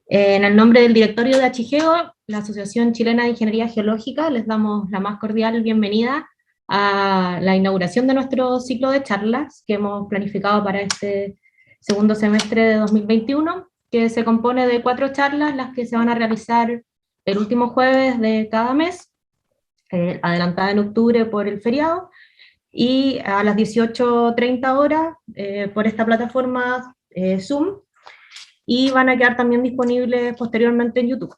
En el nombre del directorio de HIGEO, la Asociación Chilena de Ingeniería Geológica, les damos la más cordial bienvenida a la inauguración de nuestro ciclo de charlas que hemos planificado para este segundo semestre de 2021, que se compone de 4 charlas, las que se van a realizar el último jueves de cada mes, adelantada en octubre por el feriado, y a las 18:30 horas por esta plataforma Zoom, y van a quedar también disponibles posteriormente en YouTube.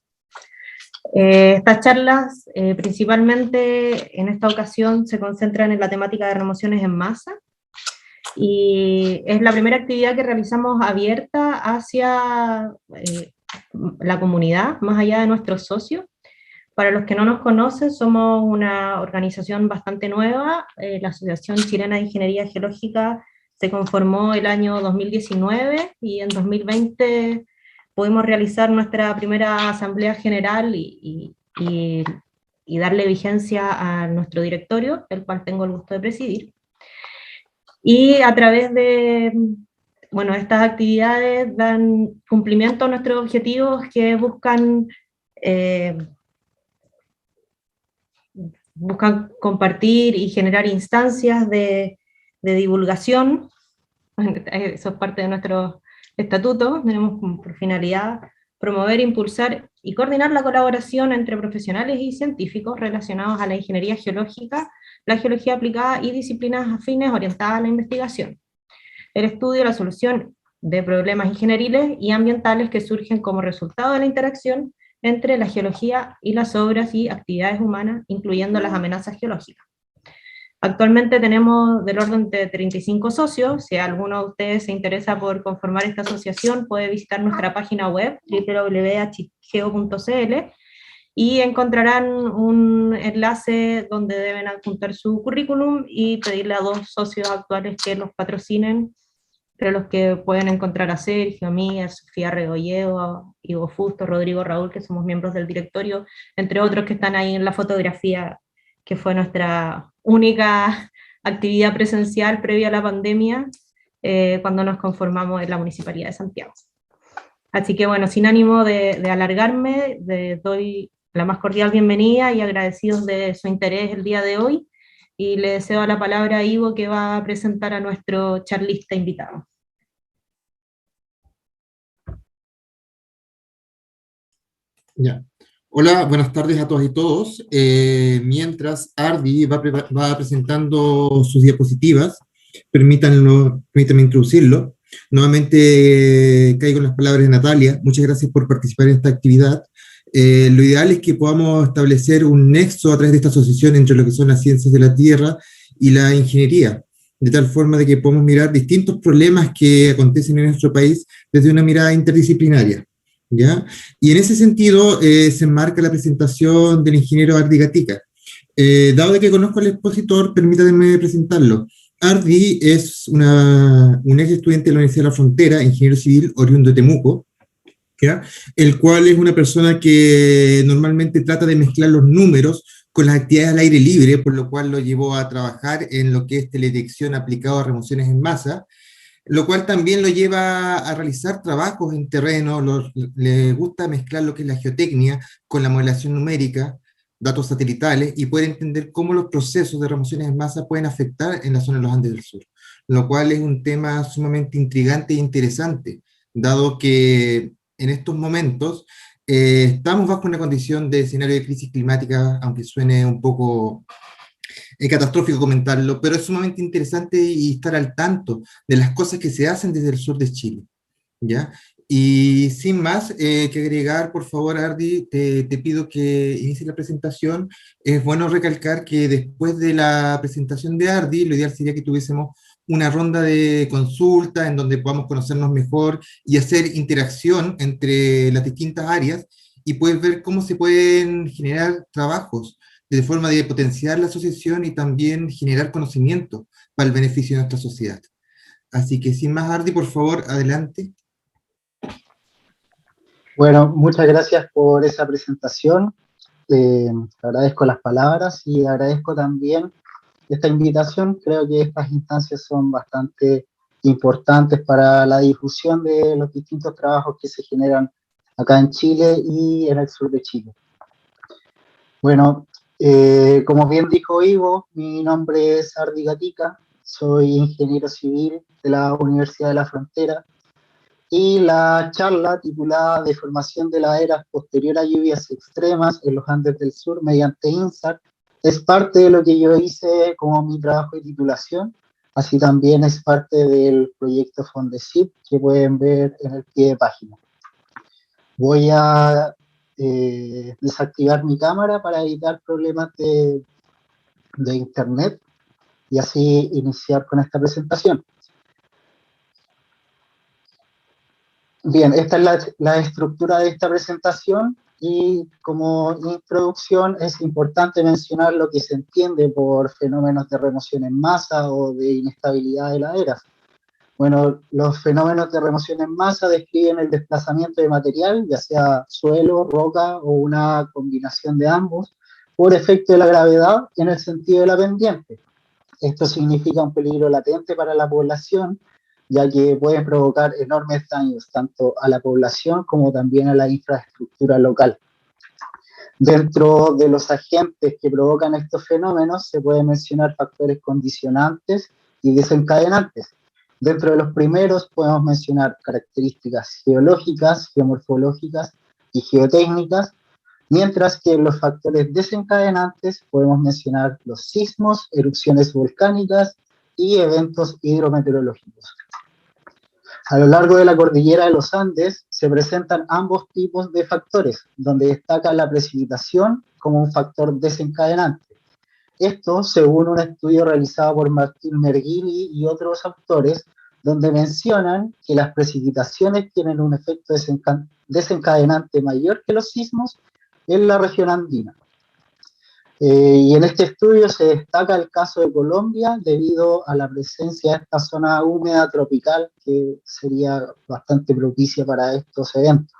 Estas charlas principalmente en esta ocasión se concentran en la temática de remociones en masa, y es la primera actividad que realizamos abierta hacia la comunidad, más allá de nuestros socios. Para los que no nos conocen, somos una organización bastante nueva. La Asociación Chilena de Ingeniería Geológica se conformó el año 2019 y en 2020 pudimos realizar nuestra primera asamblea general y darle vigencia a nuestro directorio, el cual tengo el gusto de presidir. Y a través de, bueno, estas actividades dan cumplimiento a nuestros objetivos que buscan compartir y generar instancias de divulgación. Eso es parte de nuestro estatuto. Tenemos por finalidad promover, impulsar y coordinar la colaboración entre profesionales y científicos relacionados a la ingeniería geológica, la geología aplicada y disciplinas afines orientadas a la investigación, el estudio y la solución de problemas ingenieriles y ambientales que surgen como resultado de la interacción entre la geología y las obras y actividades humanas, incluyendo las amenazas geológicas. Actualmente tenemos del orden de 35 socios. Si alguno de ustedes se interesa por conformar esta asociación, puede visitar nuestra página web www.higeo.cl y encontrarán un enlace donde deben adjuntar su currículum y pedirle a 2 socios actuales que los patrocinen, entre los que pueden encontrar a Sergio, a mí, a Sofía Rebolledo, a Ivo Fusto, Rodrigo Raúl, que somos miembros del directorio, entre otros que están ahí en la fotografía, que fue nuestra única actividad presencial previa a la pandemia, cuando nos conformamos en la Municipalidad de Santiago. Así que bueno, sin ánimo de alargarme, doy la más cordial bienvenida y agradecidos de su interés el día de hoy, y le cedo la palabra a Ivo, que va a presentar a nuestro charlista invitado. Ya. Hola, buenas tardes a todas y todos. Mientras Ardi va presentando sus diapositivas, permítanme introducirlo. Nuevamente caigo en las palabras de Natalia. Muchas gracias por participar en esta actividad. Lo ideal es que podamos establecer un nexo a través de esta asociación entre lo que son las ciencias de la Tierra y la ingeniería, de tal forma de que podamos mirar distintos problemas que acontecen en nuestro país desde una mirada interdisciplinaria, ¿ya? Y en ese sentido se enmarca la presentación del ingeniero Ardi Gatica. Dado de que conozco al expositor, permítanme presentarlo. Ardi es un ex estudiante de la Universidad de la Frontera, ingeniero civil oriundo de Temuco, ¿ya? El cual es una persona que normalmente trata de mezclar los números con las actividades al aire libre, por lo cual lo llevó a trabajar en lo que es teledetección aplicado a remociones en masa, lo cual también lo lleva a realizar trabajos en terreno. Le gusta mezclar lo que es la geotecnia con la modelación numérica, datos satelitales, y poder entender cómo los procesos de remociones en masa pueden afectar en la zona de los Andes del Sur, lo cual es un tema sumamente intrigante e interesante, dado que en estos momentos estamos bajo una condición de escenario de crisis climática, aunque suene un poco catastrófico comentarlo, pero es sumamente interesante y estar al tanto de las cosas que se hacen desde el sur de Chile, ¿ya? Y sin más que agregar, por favor, Ardi, te pido que inicie la presentación. Es bueno recalcar que después de la presentación de Ardi, lo ideal sería que tuviésemos una ronda de consulta en donde podamos conocernos mejor y hacer interacción entre las distintas áreas y poder ver cómo se pueden generar trabajos de forma de potenciar la asociación y también generar conocimiento para el beneficio de nuestra sociedad. Así que sin más, Ardi, por favor, adelante. Bueno, muchas gracias por esa presentación. Agradezco las palabras y agradezco también esta invitación. Creo que estas instancias son bastante importantes para la difusión de los distintos trabajos que se generan acá en Chile y en el sur de Chile. Bueno, como bien dijo Ivo, mi nombre es Ardi Gatica, soy ingeniero civil de la Universidad de la Frontera, y la charla titulada Deformación de laderas posterior a lluvias extremas en los Andes del Sur mediante INSAR es parte de lo que yo hice como mi trabajo de titulación, así también es parte del proyecto Fondesit que pueden ver en el pie de página. Voy a desactivar mi cámara para evitar problemas de internet y así iniciar con esta presentación. Bien, esta es la estructura de esta presentación y como introducción es importante mencionar lo que se entiende por fenómenos de remoción en masa o de inestabilidad de laderas. Bueno, los fenómenos de remoción en masa describen el desplazamiento de material, ya sea suelo, roca o una combinación de ambos, por efecto de la gravedad en el sentido de la pendiente. Esto significa un peligro latente para la población, ya que pueden provocar enormes daños tanto a la población como también a la infraestructura local. Dentro de los agentes que provocan estos fenómenos se pueden mencionar factores condicionantes y desencadenantes. Dentro de los primeros podemos mencionar características geológicas, geomorfológicas y geotécnicas, mientras que los factores desencadenantes podemos mencionar los sismos, erupciones volcánicas y eventos hidrometeorológicos. A lo largo de la cordillera de los Andes se presentan ambos tipos de factores, donde destaca la precipitación como un factor desencadenante. Esto según un estudio realizado por Martín Mergili y otros autores, donde mencionan que las precipitaciones tienen un efecto desencadenante mayor que los sismos en la región andina. Y en este estudio se destaca el caso de Colombia debido a la presencia de esta zona húmeda tropical que sería bastante propicia para estos eventos.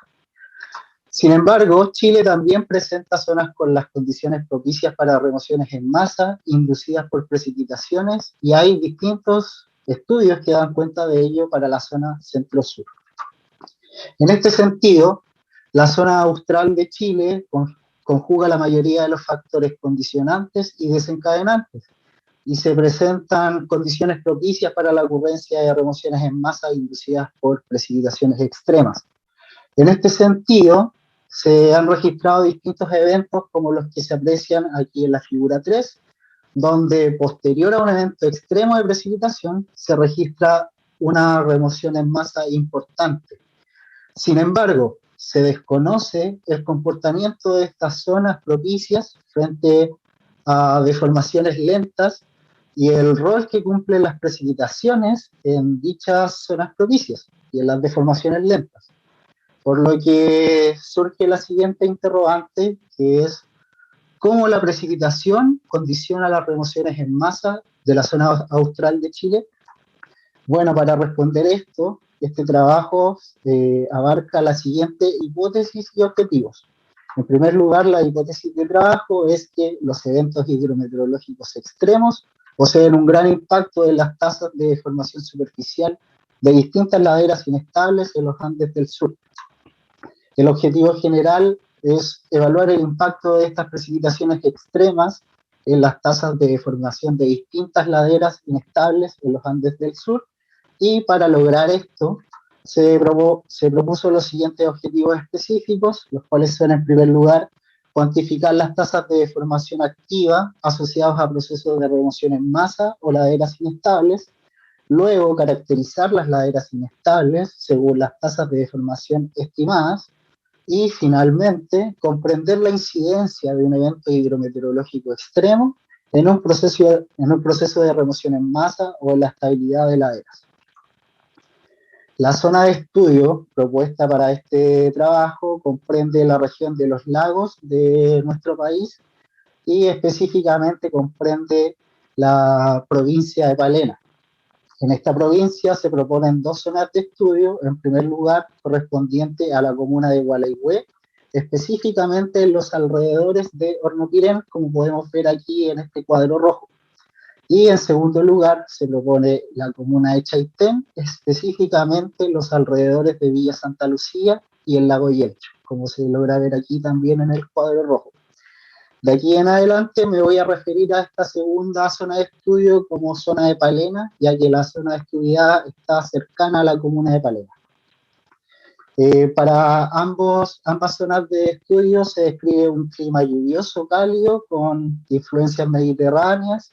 Sin embargo, Chile también presenta zonas con las condiciones propicias para remociones en masa inducidas por precipitaciones y hay distintos estudios que dan cuenta de ello para la zona centro-sur. En este sentido, la zona austral de Chile conjuga la mayoría de los factores condicionantes y desencadenantes, y se presentan condiciones propicias para la ocurrencia de remociones en masa inducidas por precipitaciones extremas. En este sentido, se han registrado distintos eventos como los que se aprecian aquí en la figura 3, donde posterior a un evento extremo de precipitación se registra una remoción en masa importante. Sin embargo, se desconoce el comportamiento de estas zonas propicias frente a deformaciones lentas y el rol que cumplen las precipitaciones en dichas zonas propicias y en las deformaciones lentas. Por lo que surge la siguiente interrogante, que es cómo la precipitación condiciona las remociones en masa de la zona austral de Chile. Bueno, para responder esto, este trabajo abarca la siguiente hipótesis y objetivos. En primer lugar, la hipótesis de trabajo es que los eventos hidrometeorológicos extremos poseen un gran impacto en las tasas de deformación superficial de distintas laderas inestables en los Andes del Sur. El objetivo general es evaluar el impacto de estas precipitaciones extremas en las tasas de deformación de distintas laderas inestables en los Andes del Sur. Y para lograr esto, se propuso los siguientes objetivos específicos, los cuales son, en primer lugar, cuantificar las tasas de deformación activa asociados a procesos de remoción en masa o laderas inestables, luego caracterizar las laderas inestables según las tasas de deformación estimadas, y finalmente comprender la incidencia de un evento hidrometeorológico extremo en un proceso de remoción en masa o en la estabilidad de laderas. La zona de estudio propuesta para este trabajo comprende la región de los lagos de nuestro país y específicamente comprende la provincia de Palena. En esta provincia se proponen dos zonas de estudio, en primer lugar correspondiente a la comuna de Gualeguay, específicamente en los alrededores de Hornoquirén, como podemos ver aquí en este cuadro rojo. Y en segundo lugar se propone la comuna de Chaitén, específicamente los alrededores de Villa Santa Lucía y el lago Yelcho, como se logra ver aquí también en el cuadro rojo. De aquí en adelante me voy a referir a esta segunda zona de estudio como zona de Palena, ya que la zona de estudiada está cercana a la comuna de Palena. Para ambas zonas de estudio se describe un clima lluvioso, cálido, con influencias mediterráneas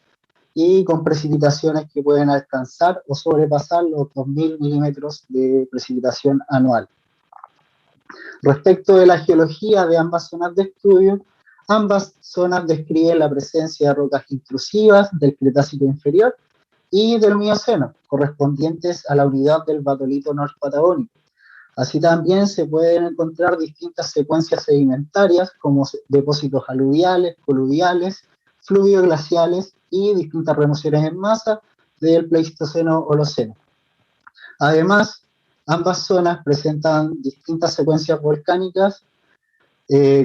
y con precipitaciones que pueden alcanzar o sobrepasar los 2.000 milímetros de precipitación anual. Respecto de la geología de ambas zonas de estudio, ambas zonas describen la presencia de rocas intrusivas del Cretácico inferior y del Mioceno, correspondientes a la unidad del batolito norpatagónico. Así también se pueden encontrar distintas secuencias sedimentarias como depósitos aluviales, coluviales, fluvio-glaciales y distintas remociones en masa del Pleistoceno-Holoceno. Además, ambas zonas presentan distintas secuencias volcánicas,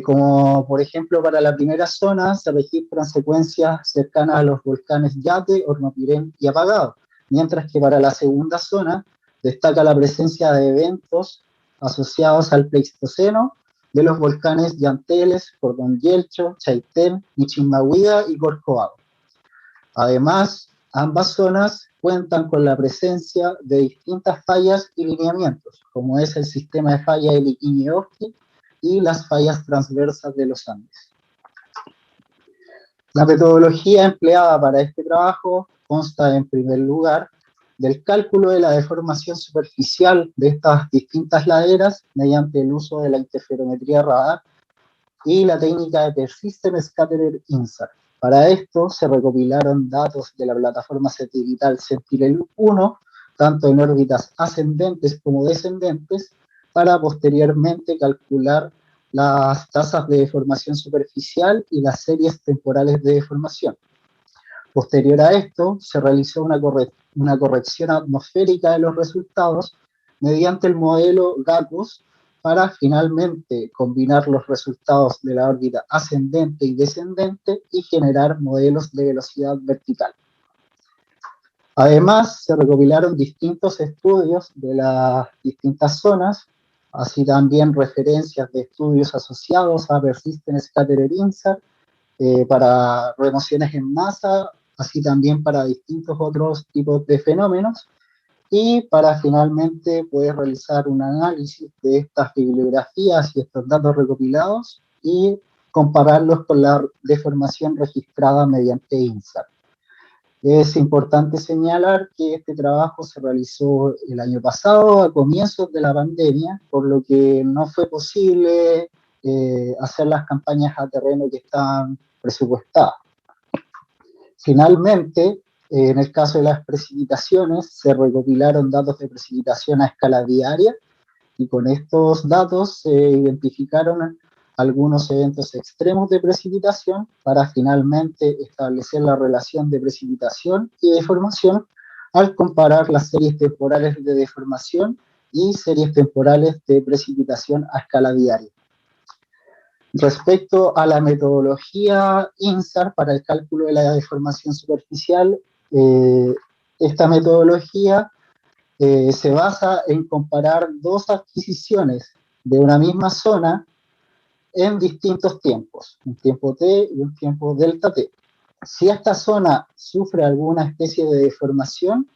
como por ejemplo para la primera zona se registran secuencias cercanas a los volcanes Yate, Hornopirén y Apagado, mientras que para la segunda zona destaca la presencia de eventos asociados al Pleistoceno de los volcanes Yanteles, Cordón Yelcho, Chaitén, Michimahuida y Corcovado. Además, ambas zonas cuentan con la presencia de distintas fallas y lineamientos, como es el sistema de falla de Liquiñe-Oski y las fallas transversas de los Andes. La metodología empleada para este trabajo consta, en primer lugar, del cálculo de la deformación superficial de estas distintas laderas mediante el uso de la interferometría radar y la técnica de Persistent Scattered INSAR. Para esto se recopilaron datos de la plataforma satelital Sentinel-1, tanto en órbitas ascendentes como descendentes, para posteriormente calcular las tasas de deformación superficial y las series temporales de deformación. Posterior a esto, se realizó una corrección atmosférica de los resultados mediante el modelo GACUS para finalmente combinar los resultados de la órbita ascendente y descendente y generar modelos de velocidad vertical. Además, se recopilaron distintos estudios de las distintas zonas, así también referencias de estudios asociados a Persistent Scattered INSAR para remociones en masa, así también para distintos otros tipos de fenómenos, y para finalmente poder realizar un análisis de estas bibliografías y estos datos recopilados y compararlos con la deformación registrada mediante INSAR. Es importante señalar que este trabajo se realizó el año pasado, a comienzos de la pandemia, por lo que no fue posible hacer las campañas a terreno que estaban presupuestadas. Finalmente, en el caso de las precipitaciones, se recopilaron datos de precipitación a escala diaria y con estos datos se identificaron algunos eventos extremos de precipitación para finalmente establecer la relación de precipitación y deformación al comparar las series temporales de deformación y series temporales de precipitación a escala diaria. Respecto a la metodología INSAR para el cálculo de la deformación superficial, esta metodología se basa en comparar dos adquisiciones de una misma zona en distintos tiempos, un tiempo t y un tiempo delta t. Si esta zona sufre alguna especie de deformación,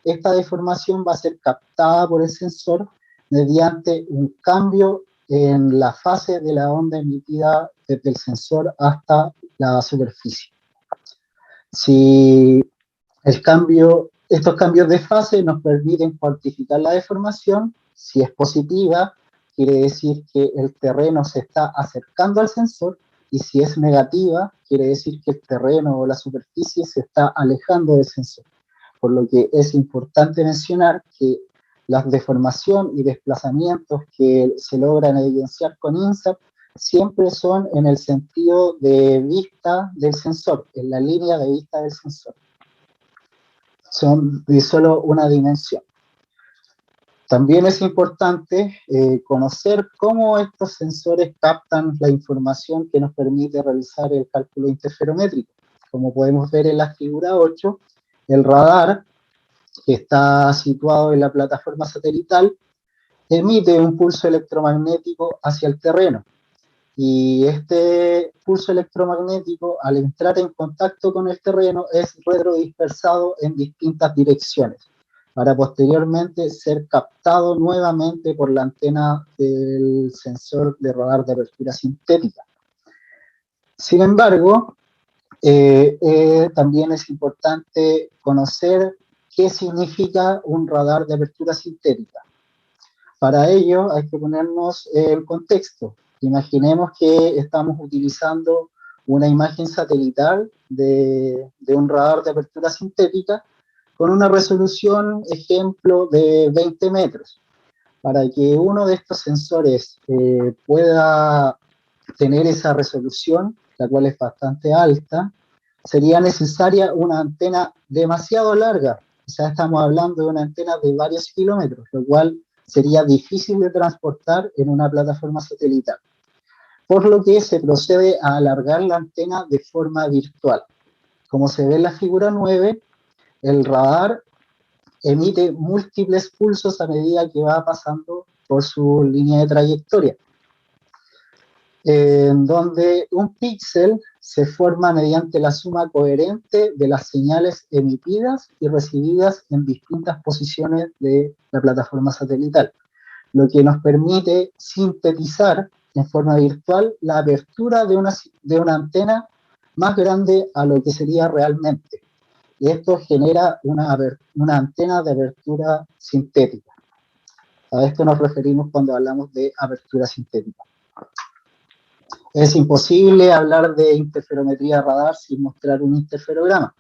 esta deformación va a ser captada por el sensor mediante un cambio en la fase de la onda emitida desde el sensor hasta la superficie. Si estos cambios de fase nos permiten cuantificar la deformación, si es positiva, quiere decir que el terreno se está acercando al sensor, y si es negativa, quiere decir que el terreno o la superficie se está alejando del sensor. Por lo que es importante mencionar que la deformación y desplazamientos que se logran evidenciar con INSAR siempre son en el sentido de vista del sensor, en la línea de vista del sensor. Son de solo una dimensión. También es importante conocer cómo estos sensores captan la información que nos permite realizar el cálculo interferométrico. Como podemos ver en la figura 8, el radar, que está situado en la plataforma satelital, emite un pulso electromagnético hacia el terreno. Y este pulso electromagnético, al entrar en contacto con el terreno, es retrodispersado en distintas direcciones, para posteriormente ser captado nuevamente por la antena del sensor de radar de apertura sintética. Sin embargo, también es importante conocer qué significa un radar de apertura sintética. Para ello hay que ponernos en contexto. Imaginemos que estamos utilizando una imagen satelital de un radar de apertura sintética con una resolución, ejemplo, de 20 metros. Para que uno de estos sensores pueda tener esa resolución, la cual es bastante alta, sería necesaria una antena demasiado larga. O sea, estamos hablando de una antena de varios kilómetros, lo cual sería difícil de transportar en una plataforma satelital. Por lo que se procede a alargar la antena de forma virtual. Como se ve en la figura 9, el radar emite múltiples pulsos a medida que va pasando por su línea de trayectoria, en donde un píxel se forma mediante la suma coherente de las señales emitidas y recibidas en distintas posiciones de la plataforma satelital, lo que nos permite sintetizar en forma virtual la apertura de una antena más grande a lo que sería realmente. Y esto genera una antena de apertura sintética. A esto nos referimos cuando hablamos de apertura sintética. Es imposible hablar de interferometría radar sin mostrar un interferograma,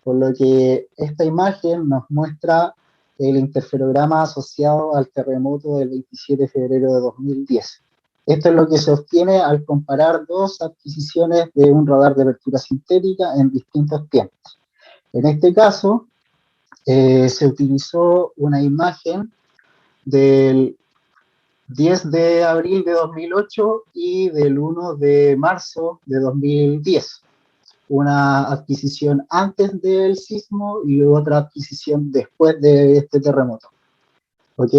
por lo que esta imagen nos muestra el interferograma asociado al terremoto del 27 de febrero de 2010. Esto es lo que se obtiene al comparar dos adquisiciones de un radar de apertura sintética en distintos tiempos. En este caso, se utilizó una imagen del 10 de abril de 2008 y del 1 de marzo de 2010. Una adquisición antes del sismo y otra adquisición después de este terremoto. ¿Ok?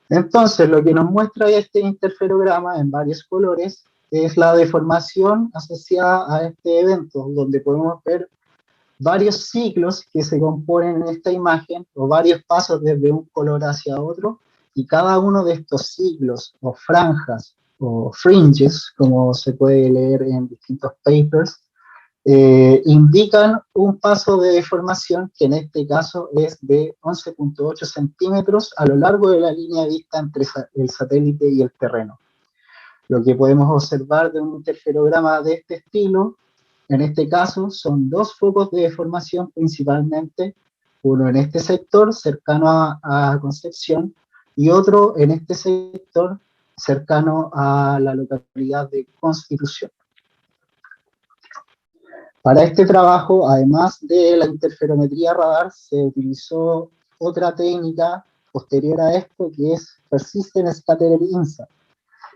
Entonces, lo que nos muestra este interferograma en varios colores es la deformación asociada a este evento, donde podemos ver varios ciclos que se componen en esta imagen, o varios pasos desde un color hacia otro, y cada uno de estos ciclos, o franjas, o fringes, como se puede leer en distintos papers, indican un paso de deformación que en este caso es de 11.8 centímetros a lo largo de la línea de vista entre el satélite y el terreno. Lo que podemos observar de un interferograma de este estilo, en este caso, son dos focos de deformación principalmente, uno en este sector cercano a Concepción y otro en este sector cercano a la localidad de Constitución. Para este trabajo, además de la interferometría radar, se utilizó otra técnica posterior a esto, que es Persistent Scattering Insight.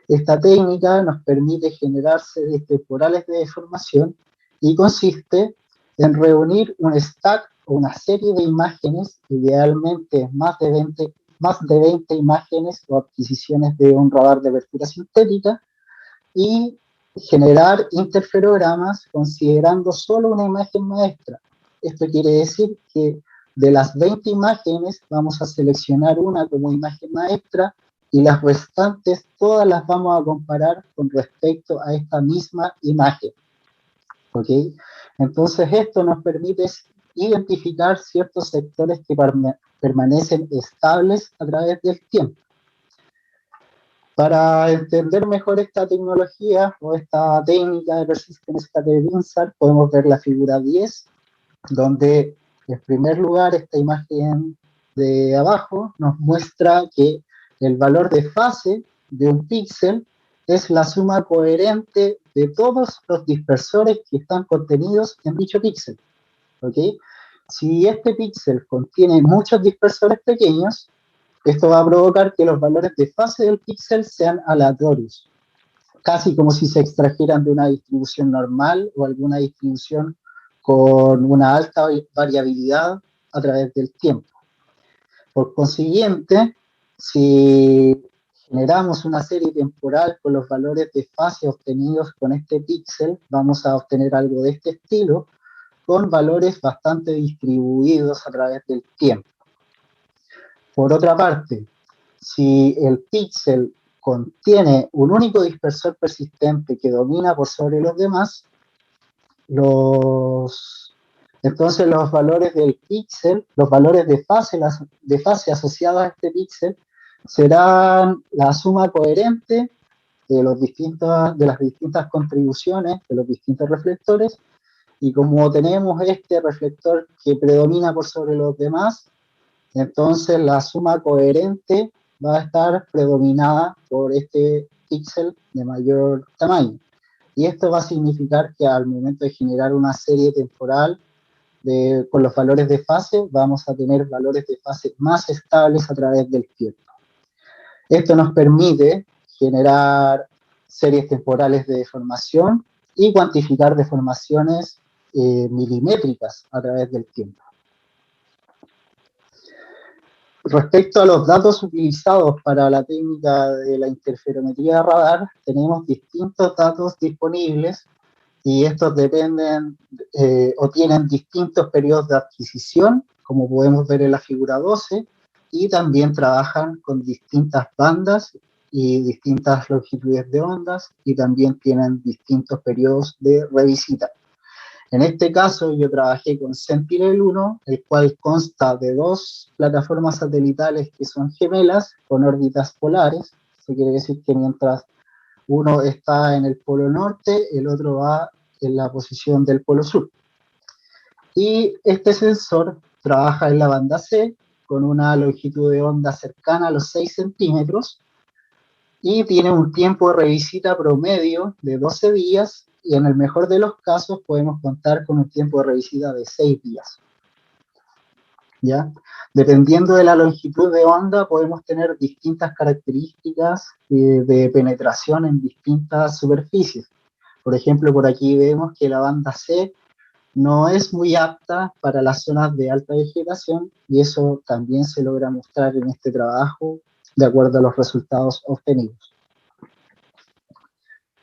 Esta técnica nos permite generar series temporales de deformación y consiste en reunir un stack o una serie de imágenes, idealmente más de 20 imágenes o adquisiciones de un radar de apertura sintética, y generar interferogramas considerando solo una imagen maestra. Esto quiere decir que de las 20 imágenes vamos a seleccionar una como imagen maestra y las restantes todas las vamos a comparar con respecto a esta misma imagen. ¿Ok? Entonces esto nos permite identificar ciertos sectores que permanecen estables a través del tiempo. Para entender mejor esta tecnología o esta técnica de Persistent Scattering Insight, podemos ver la figura 10, donde en primer lugar esta imagen de abajo nos muestra que el valor de fase de un píxel es la suma coherente de todos los dispersores que están contenidos en dicho píxel. ¿Ok? Si este píxel contiene muchos dispersores pequeños, esto va a provocar que los valores de fase del píxel sean aleatorios, casi como si se extrajeran de una distribución normal o alguna distribución con una alta variabilidad a través del tiempo. Por consiguiente, Si generamos una serie temporal con los valores de fase obtenidos con este píxel, vamos a obtener algo de este estilo, con valores bastante distribuidos a través del tiempo. Por otra parte, si el píxel contiene un único dispersor persistente que domina por sobre los demás, entonces los valores del píxel, los valores de fase asociados a este píxel, serán la suma coherente de las distintas contribuciones de los distintos reflectores, y como tenemos este reflector que predomina por sobre los demás, entonces la suma coherente va a estar predominada por este píxel de mayor tamaño. Y esto va a significar que al momento de generar una serie temporal con los valores de fase, vamos a tener valores de fase más estables a través del tiempo. Esto nos permite generar series temporales de deformación y cuantificar deformaciones milimétricas a través del tiempo. Respecto a los datos utilizados para la técnica de la interferometría de radar, tenemos distintos datos disponibles y estos dependen o tienen distintos periodos de adquisición, como podemos ver en la figura 12, y también trabajan con distintas bandas y distintas longitudes de ondas, y también tienen distintos periodos de revisita. En este caso yo trabajé con Sentinel-1, el cual consta de dos plataformas satelitales que son gemelas, con órbitas polares. Eso quiere decir que mientras uno está en el polo norte, el otro va en la posición del polo sur. Y este sensor trabaja en la banda C, con una longitud de onda cercana a los 6 centímetros, y tiene un tiempo de revisita promedio de 12 días, y en el mejor de los casos podemos contar con un tiempo de revisita de 6 días. ¿Ya? Dependiendo de la longitud de onda, podemos tener distintas características de penetración en distintas superficies. Por ejemplo, por aquí vemos que la banda C no es muy apta para las zonas de alta vegetación, y eso también se logra mostrar en este trabajo de acuerdo a los resultados obtenidos.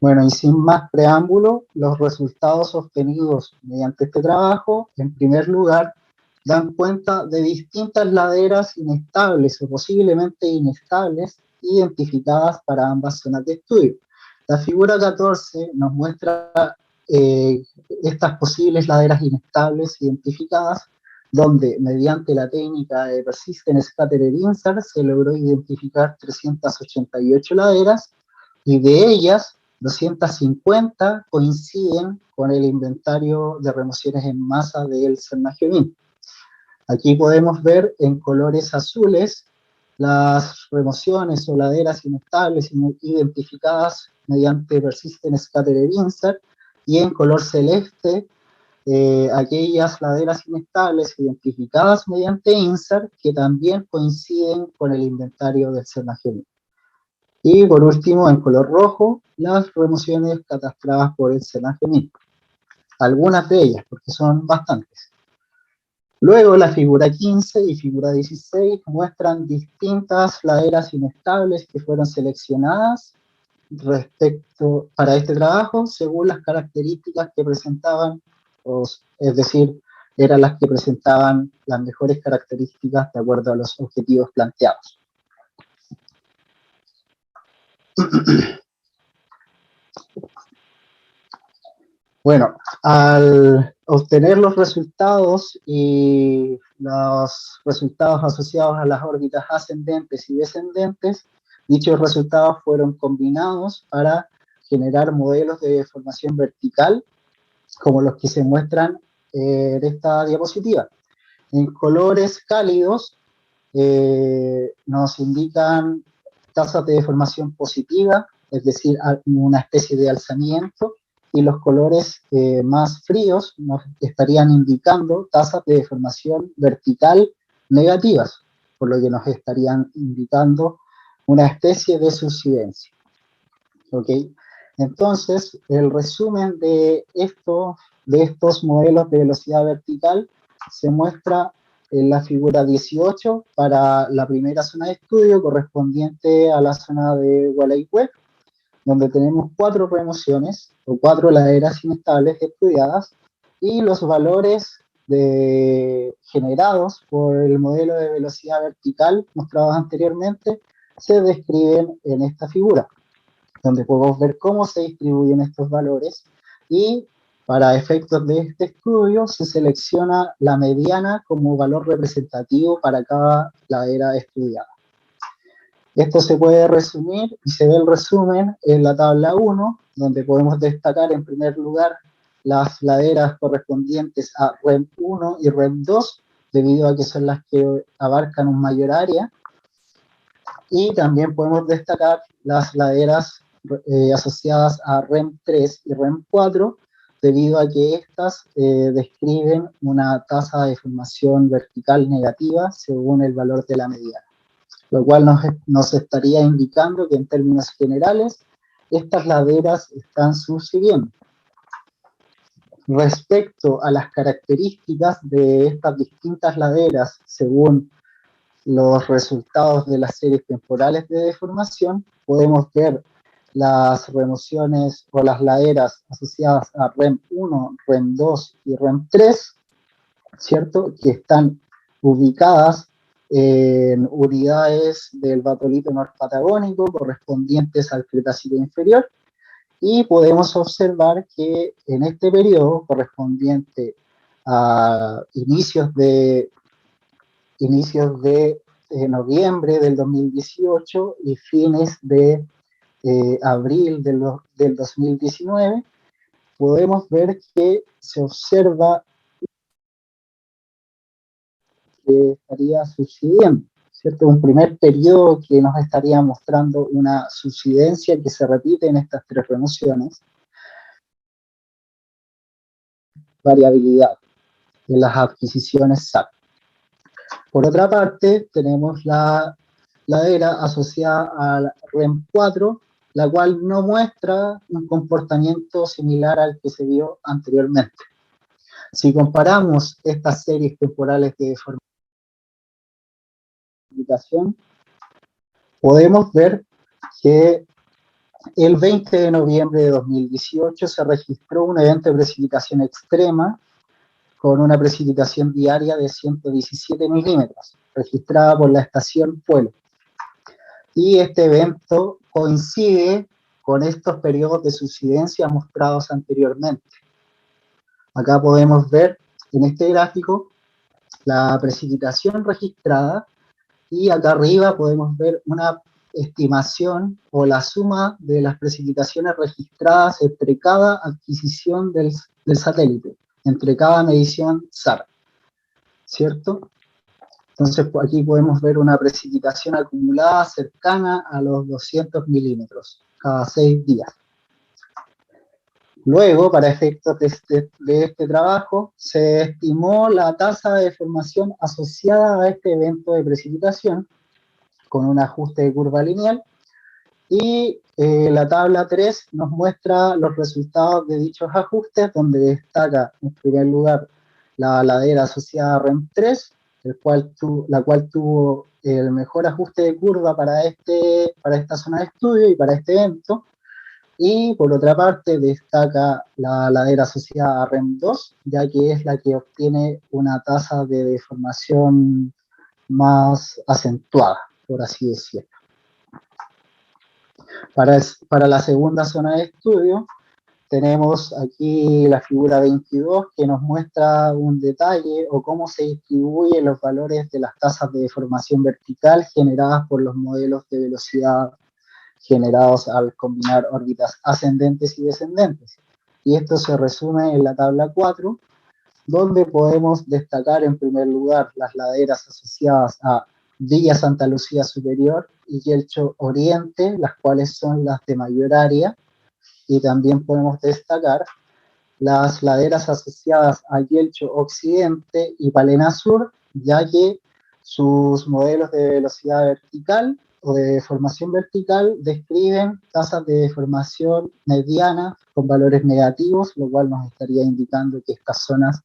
Bueno, y sin más preámbulo, los resultados obtenidos mediante este trabajo, en primer lugar, dan cuenta de distintas laderas inestables o posiblemente inestables identificadas para ambas zonas de estudio. La figura 14 nos muestra estas posibles laderas inestables identificadas, donde mediante la técnica de Persistent Scattered Insert se logró identificar 388 laderas, y de ellas 250 coinciden con el inventario de remociones en masa del CERNAGEOMIN. Aquí podemos ver en colores azules las remociones o laderas inestables identificadas mediante Persistent Scattered Insert, y en color celeste aquellas laderas inestables identificadas mediante Insert que también coinciden con el inventario del CERNAGEOMIN. Y por último, en color rojo, las remociones catastradas por el CERNAGEOMIN. Algunas de ellas, porque son bastantes. Luego, la figura 15 y figura 16 muestran distintas laderas inestables que fueron seleccionadas para este trabajo, según las características que presentaban, es decir, eran las que presentaban las mejores características de acuerdo a los objetivos planteados. Bueno, al obtener los resultados y los resultados asociados a las órbitas ascendentes y descendentes, dichos resultados fueron combinados para generar modelos de deformación vertical, como los que se muestran en esta diapositiva. En colores cálidos nos indican tasas de deformación positiva, es decir, una especie de alzamiento, y los colores más fríos nos estarían indicando tasas de deformación vertical negativas, por lo que nos estarían indicando una especie de subsidencia. ¿Ok? Entonces, el resumen de estos modelos de velocidad vertical se muestra en la figura 18 para la primera zona de estudio correspondiente a la zona de Gualeguay, donde tenemos 4 remociones o 4 laderas inestables estudiadas y los valores generados por el modelo de velocidad vertical mostrados anteriormente se describen en esta figura, donde podemos ver cómo se distribuyen estos valores y para efectos de este estudio se selecciona la mediana como valor representativo para cada ladera estudiada. Esto se puede resumir y se ve el resumen en la tabla 1, donde podemos destacar en primer lugar las laderas correspondientes a REM 1 y REM 2, debido a que son las que abarcan un mayor área. Y también podemos destacar las laderas asociadas a REM 3 y REM 4, debido a que estas describen una tasa de deformación vertical negativa según el valor de la mediana, lo cual nos estaría indicando que en términos generales estas laderas están subsidiendo. Respecto a las características de estas distintas laderas según los resultados de las series temporales de deformación, podemos ver las remociones o las laderas asociadas a REM 1, REM 2 y REM 3, ¿cierto? Que están ubicadas en unidades del batolito norpatagónico correspondientes al Cretácico inferior, y podemos observar que en este periodo correspondiente a inicios de noviembre del 2018 y fines de abril del 2019, podemos ver que se observa que estaría subsidiendo, ¿cierto? Un primer periodo que nos estaría mostrando una subsidencia que se repite en estas 3 remociones. Variabilidad en las adquisiciones SAT. Por otra parte, tenemos la ladera asociada al REM 4, la cual no muestra un comportamiento similar al que se vio anteriormente. Si comparamos estas series temporales de deformación, podemos ver que el 20 de noviembre de 2018 se registró un evento de precipitación extrema con una precipitación diaria de 117 milímetros, registrada por la estación Puelo. Y este evento coincide con estos periodos de subsidencia mostrados anteriormente. Acá podemos ver en este gráfico la precipitación registrada y acá arriba podemos ver una estimación o la suma de las precipitaciones registradas entre cada adquisición del satélite, entre cada medición SAR, ¿cierto? Entonces aquí podemos ver una precipitación acumulada cercana a los 200 milímetros cada 6 días. Luego, para efectos de este trabajo, se estimó la tasa de deformación asociada a este evento de precipitación con un ajuste de curva lineal, y la tabla 3 nos muestra los resultados de dichos ajustes, donde destaca en primer lugar la ladera asociada a REM 3, la cual tuvo el mejor ajuste de curva para esta zona de estudio y para este evento. Y por otra parte destaca la ladera asociada a REM 2, ya que es la que obtiene una tasa de deformación más acentuada, por así decirlo. Para la segunda zona de estudio, tenemos aquí la figura 22, que nos muestra un detalle o cómo se distribuyen los valores de las tasas de deformación vertical generadas por los modelos de velocidad generados al combinar órbitas ascendentes y descendentes. Y esto se resume en la tabla 4, donde podemos destacar en primer lugar las laderas asociadas a Villa Santa Lucía Superior y Yelcho Oriente, las cuales son las de mayor área, y también podemos destacar las laderas asociadas a Yelcho Occidente y Palena Sur, ya que sus modelos de velocidad vertical o de deformación vertical describen tasas de deformación mediana con valores negativos, lo cual nos estaría indicando que estas zonas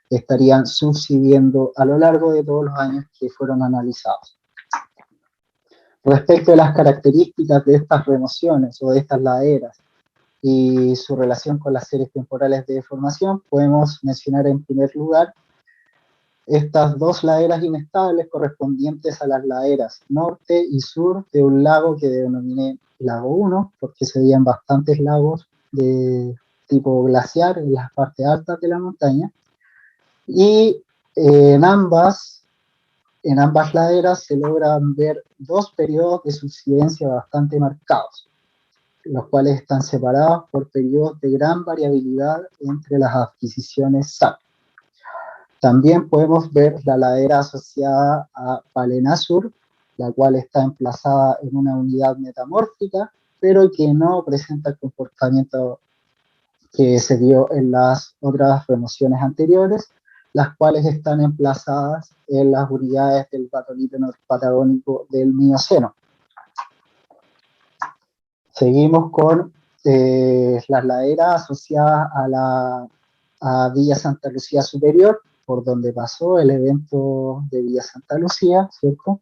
estarían subsidiendo a lo largo de todos los años que fueron analizados. Respecto a las características de estas remociones o de estas laderas y su relación con las series temporales de deformación, podemos mencionar en primer lugar estas dos laderas inestables correspondientes a las laderas norte y sur de un lago que denominé lago 1, porque se veían bastantes lagos de tipo glaciar en las partes altas de la montaña, y en ambas laderas se logran ver dos periodos de subsidencia bastante marcados, los cuales están separados por periodos de gran variabilidad entre las adquisiciones SAP. También podemos ver la ladera asociada a Palena Sur, la cual está emplazada en una unidad metamórfica, pero que no presenta el comportamiento que se dio en las otras remociones anteriores, las cuales están emplazadas en las unidades del batolito norpatagónico del Mioceno. Seguimos con las laderas asociadas a Villa Santa Lucía Superior, por donde pasó el evento de Villa Santa Lucía, ¿cierto?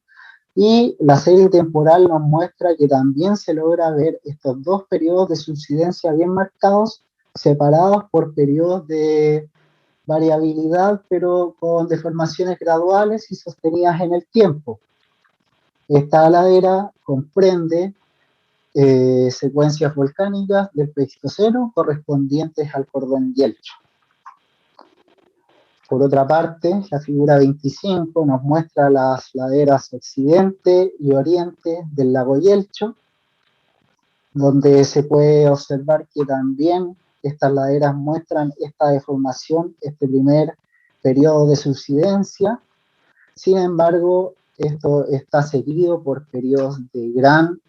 Y la serie temporal nos muestra que también se logra ver estos dos periodos de subsidencia bien marcados, separados por periodos de variabilidad, pero con deformaciones graduales y sostenidas en el tiempo. Esta ladera comprende secuencias volcánicas del Pleistoceno correspondientes al cordón Yelcho. Por otra parte, la figura 25 nos muestra las laderas occidente y oriente del lago Yelcho, donde se puede observar que también estas laderas muestran esta deformación, este primer periodo de subsidencia. Sin embargo, esto está seguido por periodos de gran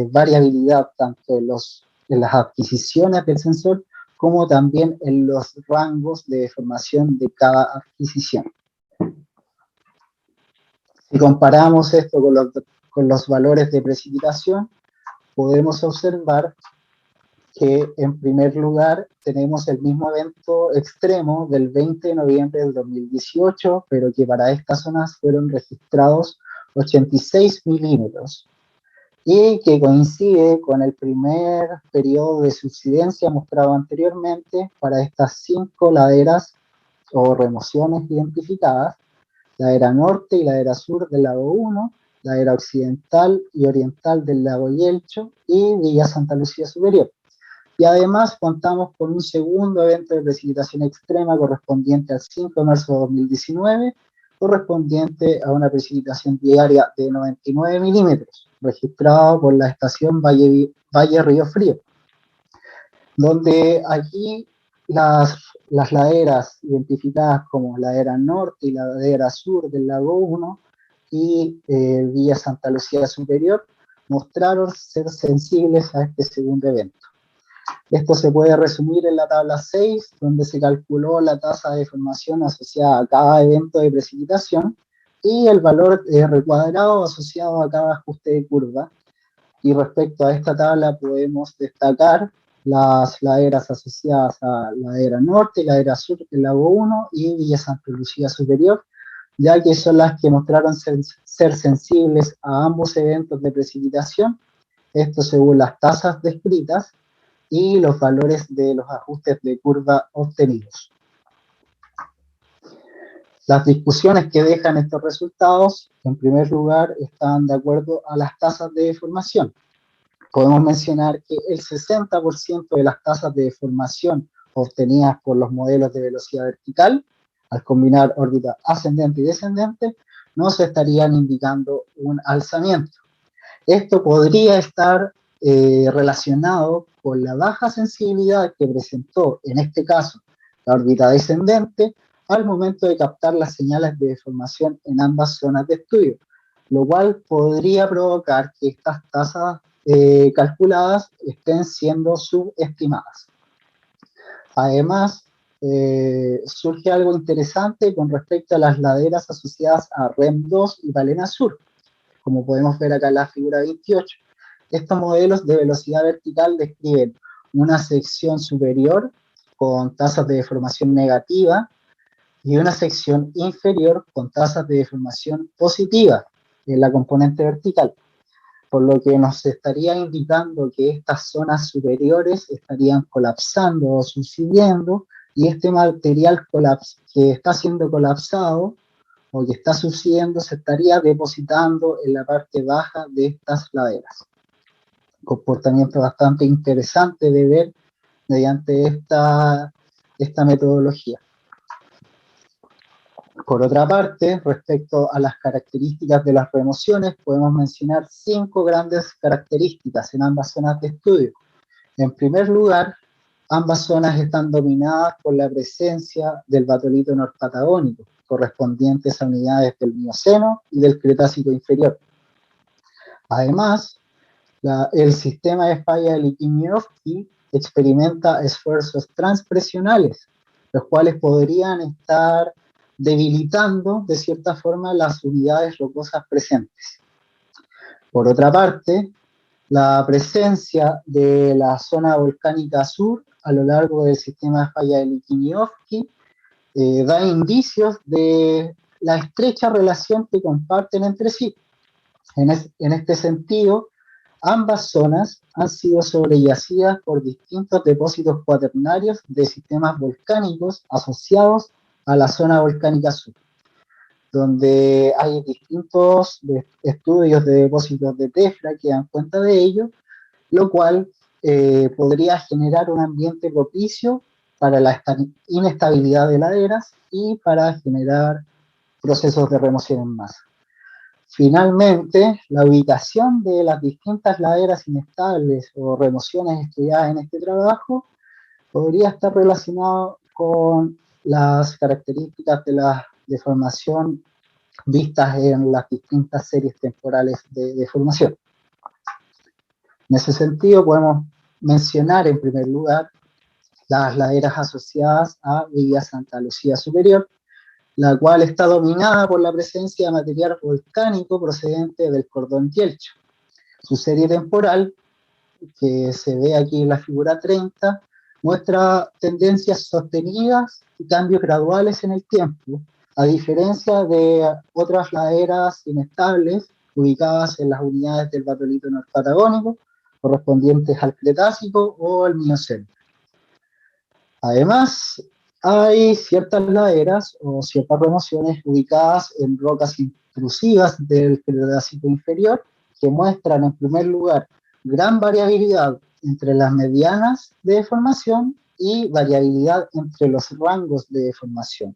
variabilidad, tanto en las adquisiciones del sensor, como también en los rangos de deformación de cada adquisición. Si comparamos esto con los valores de precipitación, podemos observar que en primer lugar tenemos el mismo evento extremo del 20 de noviembre del 2018, pero que para estas zonas fueron registrados 86 milímetros, y que coincide con el primer periodo de subsidencia mostrado anteriormente para estas 5 laderas o remociones identificadas: ladera norte y ladera sur del lago 1, ladera occidental y oriental del lago Yelcho y Villa Santa Lucía Superior. Y además contamos con un segundo evento de precipitación extrema correspondiente al 5 de marzo de 2019, correspondiente a una precipitación diaria de 99 milímetros, registrado por la estación Valle Río Frío, donde aquí las laderas identificadas como ladera norte y ladera sur del lago 1 y Villa Santa Lucía Superior mostraron ser sensibles a este segundo evento. Esto se puede resumir en la tabla 6, donde se calculó la tasa de deformación asociada a cada evento de precipitación y el valor recuadrado asociado a cada ajuste de curva. Y respecto a esta tabla podemos destacar las laderas asociadas a ladera norte y ladera sur del lago 1 y Villa Santa Lucía Superior, ya que son las que mostraron ser sensibles a ambos eventos de precipitación, esto según las tasas descritas y los valores de los ajustes de curva obtenidos. Las discusiones que dejan estos resultados, en primer lugar, están de acuerdo a las tasas de deformación. Podemos mencionar que el 60% de las tasas de deformación obtenidas por los modelos de velocidad vertical, al combinar órbita ascendente y descendente, nos estarían indicando un alzamiento. Esto podría estar relacionado con la baja sensibilidad que presentó, en este caso, la órbita descendente, al momento de captar las señales de deformación en ambas zonas de estudio, lo cual podría provocar que estas tasas calculadas estén siendo subestimadas. Además, surge algo interesante con respecto a las laderas asociadas a REM 2 y Palena Sur, como podemos ver acá en la figura 28. Estos modelos de velocidad vertical describen una sección superior con tasas de deformación negativa, y una sección inferior con tasas de deformación positiva en la componente vertical, por lo que nos estaría indicando que estas zonas superiores estarían colapsando o subsidiendo, y este material que está siendo colapsado o que está subsidiendo se estaría depositando en la parte baja de estas laderas. Comportamiento bastante interesante de ver mediante esta metodología. Por otra parte, respecto a las características de las remociones, podemos mencionar 5 grandes características en ambas zonas de estudio. En primer lugar, ambas zonas están dominadas por la presencia del batolito norpatagónico, correspondientes a unidades del Mioceno y del Cretácico inferior. Además, el sistema de falla de Likimirovsky experimenta esfuerzos transpresionales, los cuales podrían estar debilitando de cierta forma las unidades rocosas presentes. Por otra parte, la presencia de la zona volcánica sur a lo largo del sistema de falla de Likimirovsky da indicios de la estrecha relación que comparten entre sí. En este sentido, ambas zonas han sido sobreyacidas por distintos depósitos cuaternarios de sistemas volcánicos asociados a la zona volcánica sur, donde hay distintos estudios de depósitos de tefra que dan cuenta de ello, lo cual podría generar un ambiente propicio para la inestabilidad de laderas y para generar procesos de remoción en masa. Finalmente, la ubicación de las distintas laderas inestables o remociones estudiadas en este trabajo podría estar relacionado con las características de la deformación vistas en las distintas series temporales de deformación. En ese sentido, podemos mencionar en primer lugar las laderas asociadas a Villa Santa Lucía Superior, la cual está dominada por la presencia de material volcánico procedente del cordón Yelcho. Su serie temporal, que se ve aquí en la figura 30, muestra tendencias sostenidas y cambios graduales en el tiempo, a diferencia de otras laderas inestables ubicadas en las unidades del batolito norpatagónico, correspondientes al Cretácico o al Mioceno. Además, hay ciertas laderas o ciertas remociones ubicadas en rocas intrusivas del Cretácico inferior que muestran, en primer lugar, gran variabilidad entre las medianas de deformación y variabilidad entre los rangos de deformación.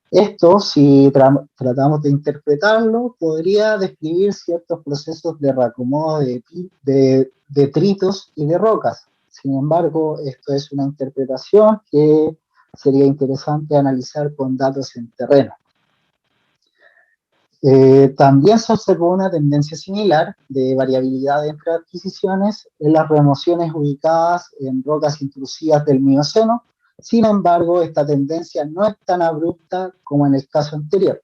Esto, si tratamos de interpretarlo, podría describir ciertos procesos de reacomodo de detritos y de rocas. Sin embargo, esto es una interpretación que sería interesante analizar con datos en terreno. También se observó una tendencia similar de variabilidad entre adquisiciones en las remociones ubicadas en rocas intrusivas del Mioceno. Sin embargo, esta tendencia no es tan abrupta como en el caso anterior.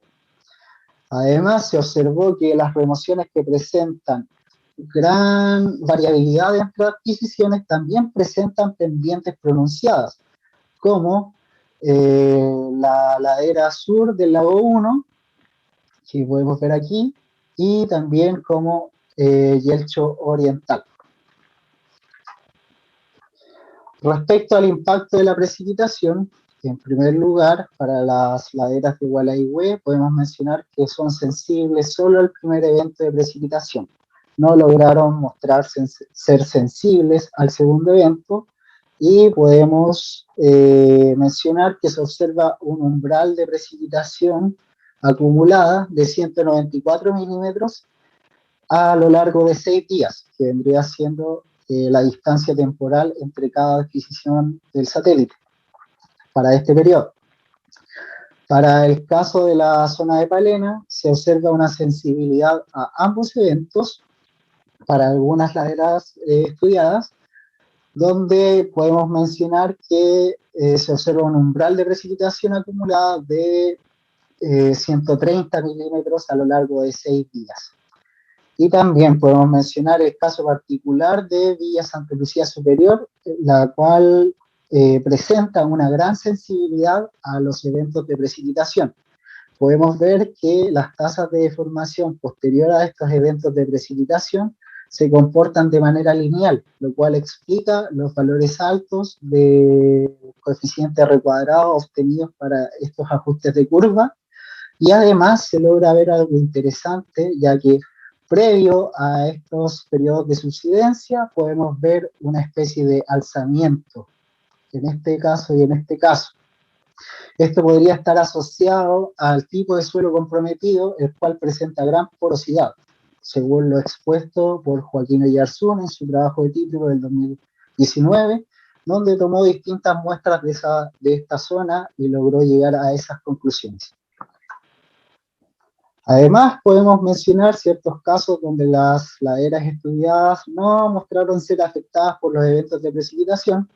Además, se observó que las remociones que presentan gran variabilidad entre adquisiciones también presentan pendientes pronunciadas, como la ladera sur del lago 1, que podemos ver aquí, y también como Yelcho Oriental. Respecto al impacto de la precipitación, en primer lugar, para las laderas de Gualaihue podemos mencionar que son sensibles solo al primer evento de precipitación. No lograron mostrarse ser sensibles al segundo evento, y podemos mencionar que se observa un umbral de precipitación acumulada de 194 milímetros a lo largo de 6 días, que vendría siendo la distancia temporal entre cada adquisición del satélite para este periodo. Para el caso de la zona de Palena, se observa una sensibilidad a ambos eventos para algunas laderas estudiadas, donde podemos mencionar que se observa un umbral de precipitación acumulada de 130 milímetros a lo largo de 6 días. Y también podemos mencionar el caso particular de Villa Santa Lucía Superior, la cual presenta una gran sensibilidad a los eventos de precipitación. Podemos ver que las tasas de deformación posterior a estos eventos de precipitación se comportan de manera lineal, lo cual explica los valores altos de coeficiente R cuadrado obtenidos para estos ajustes de curva, y además se logra ver algo interesante, ya que previo a estos periodos de subsidencia podemos ver una especie de alzamiento, en este caso y en este caso. Esto podría estar asociado al tipo de suelo comprometido, el cual presenta gran porosidad, según lo expuesto por Joaquín Oyarzún en su trabajo de título del 2019, donde tomó distintas muestras de esta zona y logró llegar a esas conclusiones. Además, podemos mencionar ciertos casos donde las laderas estudiadas no mostraron ser afectadas por los eventos de precipitación,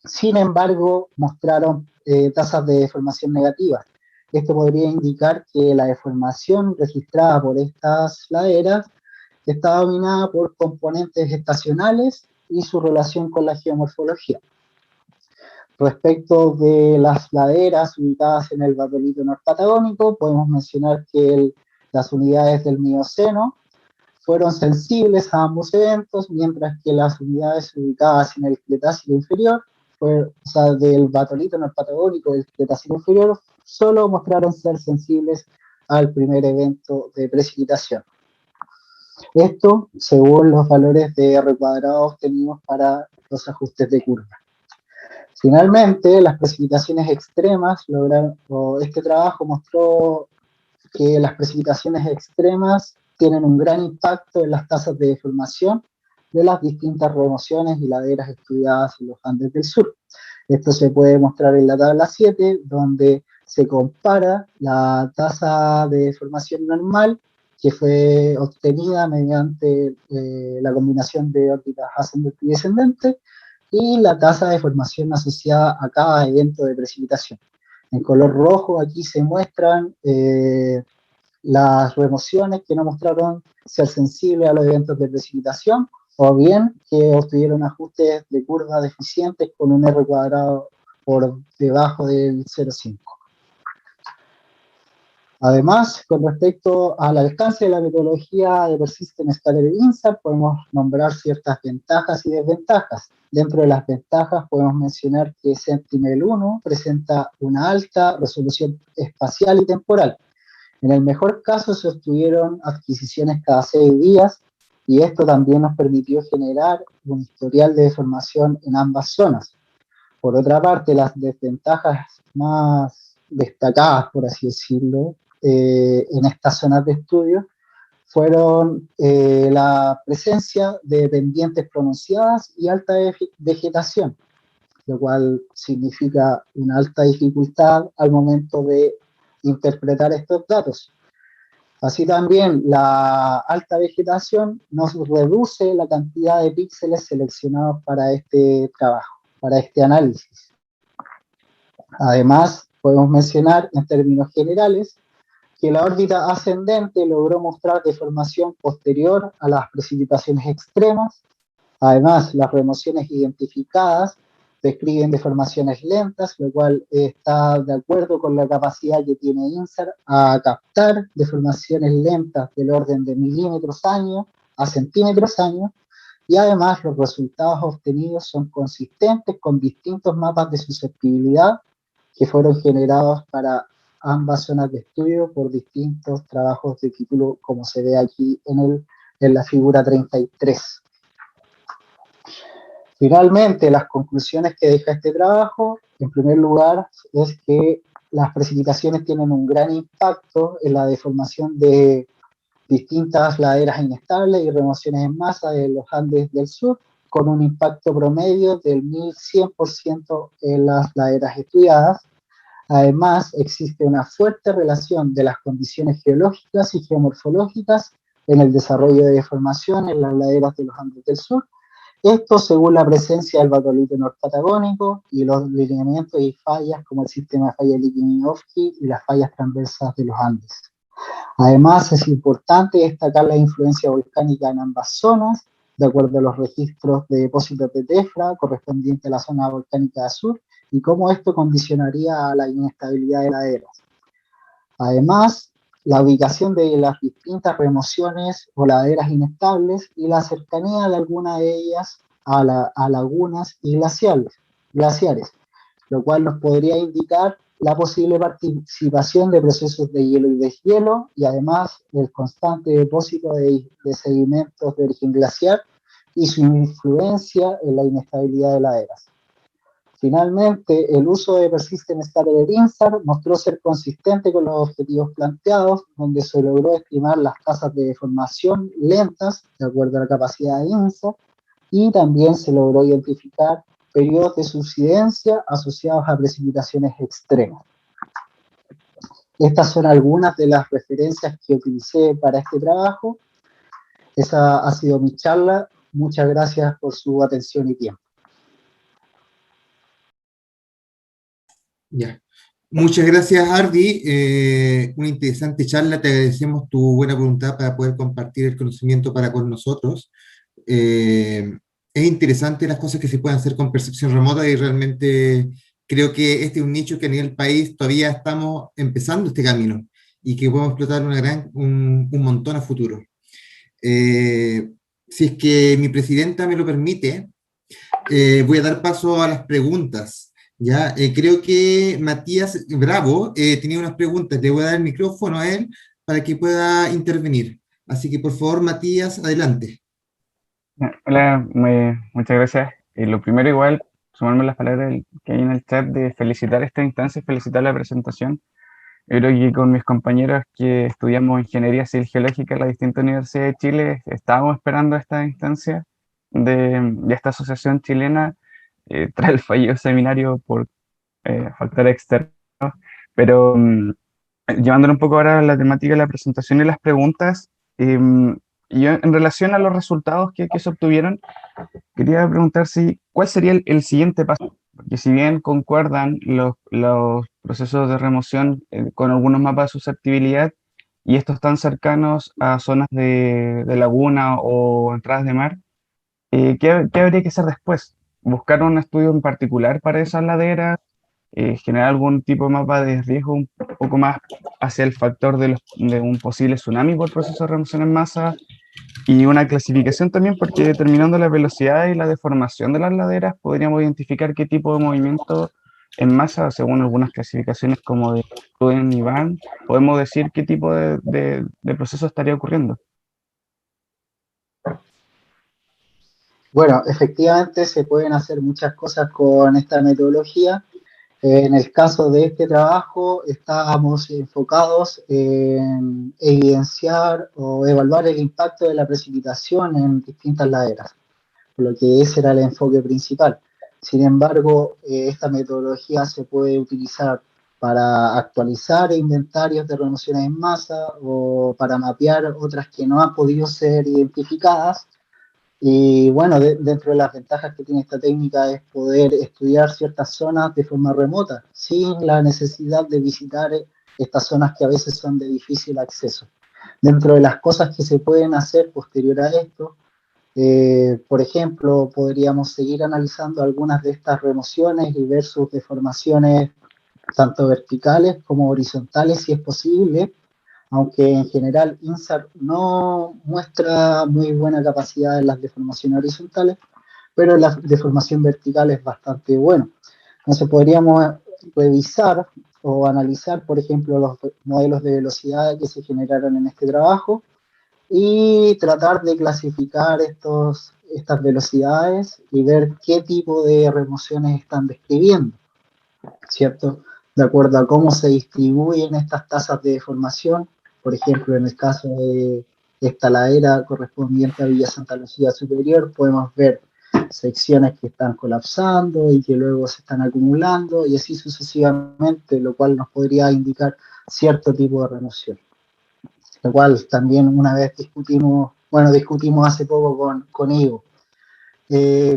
sin embargo, mostraron tasas de deformación negativas. Esto podría indicar que la deformación registrada por estas laderas está dominada por componentes estacionales y su relación con la geomorfología. Respecto de las laderas ubicadas en el batolito norpatagónico, podemos mencionar que las unidades del Mioceno fueron sensibles a ambos eventos, mientras que las unidades ubicadas en el Cretácico inferior, o sea, del batolito norpatagónico del Cretácico inferior, solo mostraron ser sensibles al primer evento de precipitación. Esto según los valores de R cuadrado obtenidos para los ajustes de curva. Finalmente, las precipitaciones extremas este trabajo mostró que las precipitaciones extremas tienen un gran impacto en las tasas de deformación de las distintas remociones y laderas estudiadas en los Andes del Sur. Esto se puede mostrar en la tabla 7, donde se compara la tasa de deformación normal que fue obtenida mediante la combinación de órbitas ascendente y descendente, y la tasa de deformación asociada a cada evento de precipitación. En color rojo aquí se muestran las remociones que no mostraron ser sensibles a los eventos de precipitación, o bien que obtuvieron ajustes de curva deficientes con un R cuadrado por debajo del 0,5. Además, con respecto al alcance de la metodología de Persistent Scalar INSAR, podemos nombrar ciertas ventajas y desventajas. Dentro de las ventajas podemos mencionar que Sentinel-1 presenta una alta resolución espacial y temporal. En el mejor caso se obtuvieron adquisiciones cada 6 días, y esto también nos permitió generar un historial de deformación en ambas zonas. Por otra parte, las desventajas más destacadas, por así decirlo, en estas zonas de estudio fueron la presencia de pendientes pronunciadas y alta vegetación, lo cual significa una alta dificultad al momento de interpretar estos datos. Así también, la alta vegetación nos reduce la cantidad de píxeles seleccionados para este trabajo, para este análisis. Además, podemos mencionar en términos generales que la órbita ascendente logró mostrar deformación posterior a las precipitaciones extremas. Además, las remociones identificadas describen deformaciones lentas, lo cual está de acuerdo con la capacidad que tiene INSAR a captar deformaciones lentas del orden de milímetros año a centímetros año, y además los resultados obtenidos son consistentes con distintos mapas de susceptibilidad que fueron generados para ambas zonas de estudio por distintos trabajos de título, como se ve aquí en la figura 33. Finalmente, las conclusiones que deja este trabajo, en primer lugar, es que las precipitaciones tienen un gran impacto en la deformación de distintas laderas inestables y remociones en masa de los Andes del Sur, con un impacto promedio del 1100% en las laderas estudiadas. Además, existe una fuerte relación de las condiciones geológicas y geomorfológicas en el desarrollo de deformación en las laderas de los Andes del Sur. Esto según la presencia del batolito norpatagónico y los lineamientos y fallas como el sistema de falla Liquiñovsky y las fallas transversas de los Andes. Además, es importante destacar la influencia volcánica en ambas zonas de acuerdo a los registros de depósitos de TEFRA correspondiente a la zona volcánica sur, y cómo esto condicionaría a la inestabilidad de laderas. Además, la ubicación de las distintas remociones o laderas inestables y la cercanía de alguna de ellas a lagunas y glaciares, lo cual nos podría indicar la posible participación de procesos de hielo y deshielo, y además el constante depósito de sedimentos de origen glaciar y su influencia en la inestabilidad de laderas. Finalmente, el uso de Persistent Starter INSAR mostró ser consistente con los objetivos planteados, donde se logró estimar las tasas de deformación lentas, de acuerdo a la capacidad de INSAR, y también se logró identificar periodos de subsidencia asociados a precipitaciones extremas. Estas son algunas de las referencias que utilicé para este trabajo. Esa ha sido mi charla. Muchas gracias por su atención y tiempo. Ya. Muchas gracias, Ardi. Una interesante charla. Te agradecemos tu buena voluntad para poder compartir el conocimiento para con nosotros. Es interesante las cosas que se pueden hacer con percepción remota, y realmente creo que este es un nicho que a nivel país todavía estamos empezando este camino y que podemos explotar un montón a futuro. Si es que mi presidenta me lo permite, voy a dar paso a las preguntas. Ya, creo que Matías Bravo tenía unas preguntas. Le voy a dar el micrófono a él para que pueda intervenir. Así que, por favor, Matías, adelante. Hola, muchas gracias. Lo primero, igual, sumarme las palabras que hay en el chat de felicitar esta instancia, felicitar la presentación. Yo creo que con mis compañeros que estudiamos Ingeniería Civil Geológica en las distintas universidades de Chile, estábamos esperando esta instancia de esta asociación chilena tras el fallido seminario por factores externos, pero llevándolo un poco ahora a la temática de la presentación y las preguntas, yo en relación a los resultados que se obtuvieron, quería preguntar cuál sería el siguiente paso, porque si bien concuerdan los procesos de remoción con algunos mapas de susceptibilidad, y estos están cercanos a zonas de laguna o entradas de mar, ¿qué habría que hacer después? ¿Buscar un estudio en particular para esas laderas? ¿Generar algún tipo de mapa de riesgo un poco más hacia el factor de un posible tsunami por proceso de remoción en masa? Y una clasificación también, porque determinando la velocidad y la deformación de las laderas, podríamos identificar qué tipo de movimiento en masa, según algunas clasificaciones como de Ruden y Van, podemos decir qué tipo de proceso estaría ocurriendo. Bueno, efectivamente se pueden hacer muchas cosas con esta metodología. En el caso de este trabajo, estábamos enfocados en evidenciar o evaluar el impacto de la precipitación en distintas laderas, por lo que ese era el enfoque principal. Sin embargo, esta metodología se puede utilizar para actualizar inventarios de remociones en masa o para mapear otras que no han podido ser identificadas. Y bueno, dentro de las ventajas que tiene esta técnica es poder estudiar ciertas zonas de forma remota, sin la necesidad de visitar estas zonas que a veces son de difícil acceso. Dentro de las cosas que se pueden hacer posterior a esto, por ejemplo, podríamos seguir analizando algunas de estas remociones y ver sus deformaciones tanto verticales como horizontales, si es posible, aunque en general INSAR no muestra muy buena capacidad en las deformaciones horizontales, pero la deformación vertical es bastante buena. Entonces podríamos revisar o analizar, por ejemplo, los modelos de velocidad que se generaron en este trabajo y tratar de clasificar estas velocidades y ver qué tipo de remociones están describiendo, ¿cierto? De acuerdo a cómo se distribuyen estas tasas de deformación. Por ejemplo, en el caso de esta ladera correspondiente a Villa Santa Lucía Superior, podemos ver secciones que están colapsando y que luego se están acumulando, y así sucesivamente, lo cual nos podría indicar cierto tipo de remoción. Lo cual también una vez discutimos hace poco con Ivo.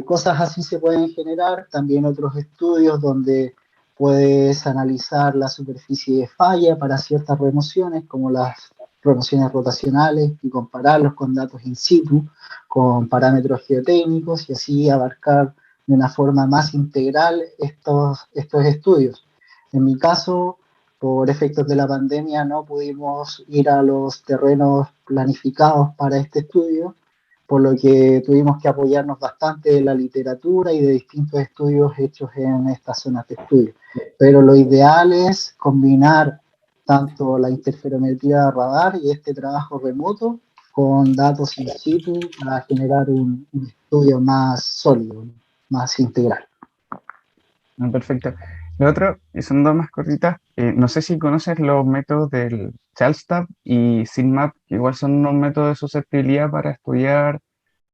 Cosas así se pueden generar, también otros estudios donde puedes analizar la superficie de falla para ciertas remociones, como las remociones rotacionales y compararlos con datos in situ, con parámetros geotécnicos y así abarcar de una forma más integral estos estudios. En mi caso, por efectos de la pandemia, no pudimos ir a los terrenos planificados para este estudio, por lo que tuvimos que apoyarnos bastante de la literatura y de distintos estudios hechos en estas zonas de estudio. Pero lo ideal es combinar tanto la interferometría de radar y este trabajo remoto con datos in situ para generar un estudio más sólido, más integral. Perfecto. Lo otro, y son dos más cortitas, no sé si conoces los métodos del ChaltStab y SIGMAP, que igual son unos métodos de susceptibilidad para estudiar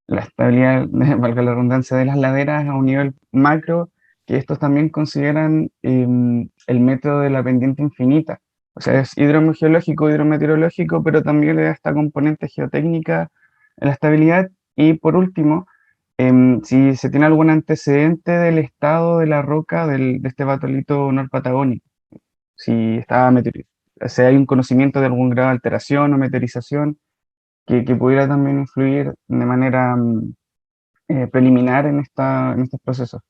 la estabilidad, valga la redundancia, de las laderas a un nivel macro, que estos también consideran el método de la pendiente infinita. O sea, es hidrogeológico, hidrometeorológico, pero también le da esta componente geotécnica en la estabilidad. Y por último, si se tiene algún antecedente del estado de la roca de este batolito norpatagónico, si está si hay un conocimiento de algún grado de alteración o meteorización que pudiera también influir de manera preliminar en estos procesos.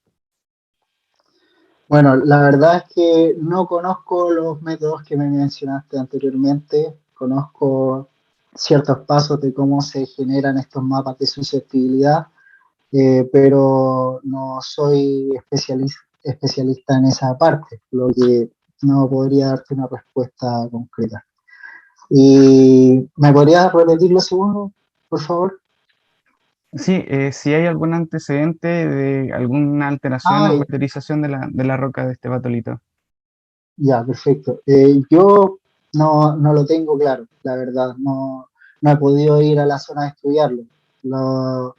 Bueno, la verdad es que no conozco los métodos que me mencionaste anteriormente, conozco ciertos pasos de cómo se generan estos mapas de susceptibilidad, pero no soy especialista en esa parte, lo que no podría darte una respuesta concreta. ¿Y me podrías repetir lo segundo, por favor? Sí, si hay algún antecedente de alguna alteración o Ah, meteorización de la roca de este batolito. ya, perfecto. Yo no lo tengo claro, la verdad. No he podido ir a la zona a estudiarlo.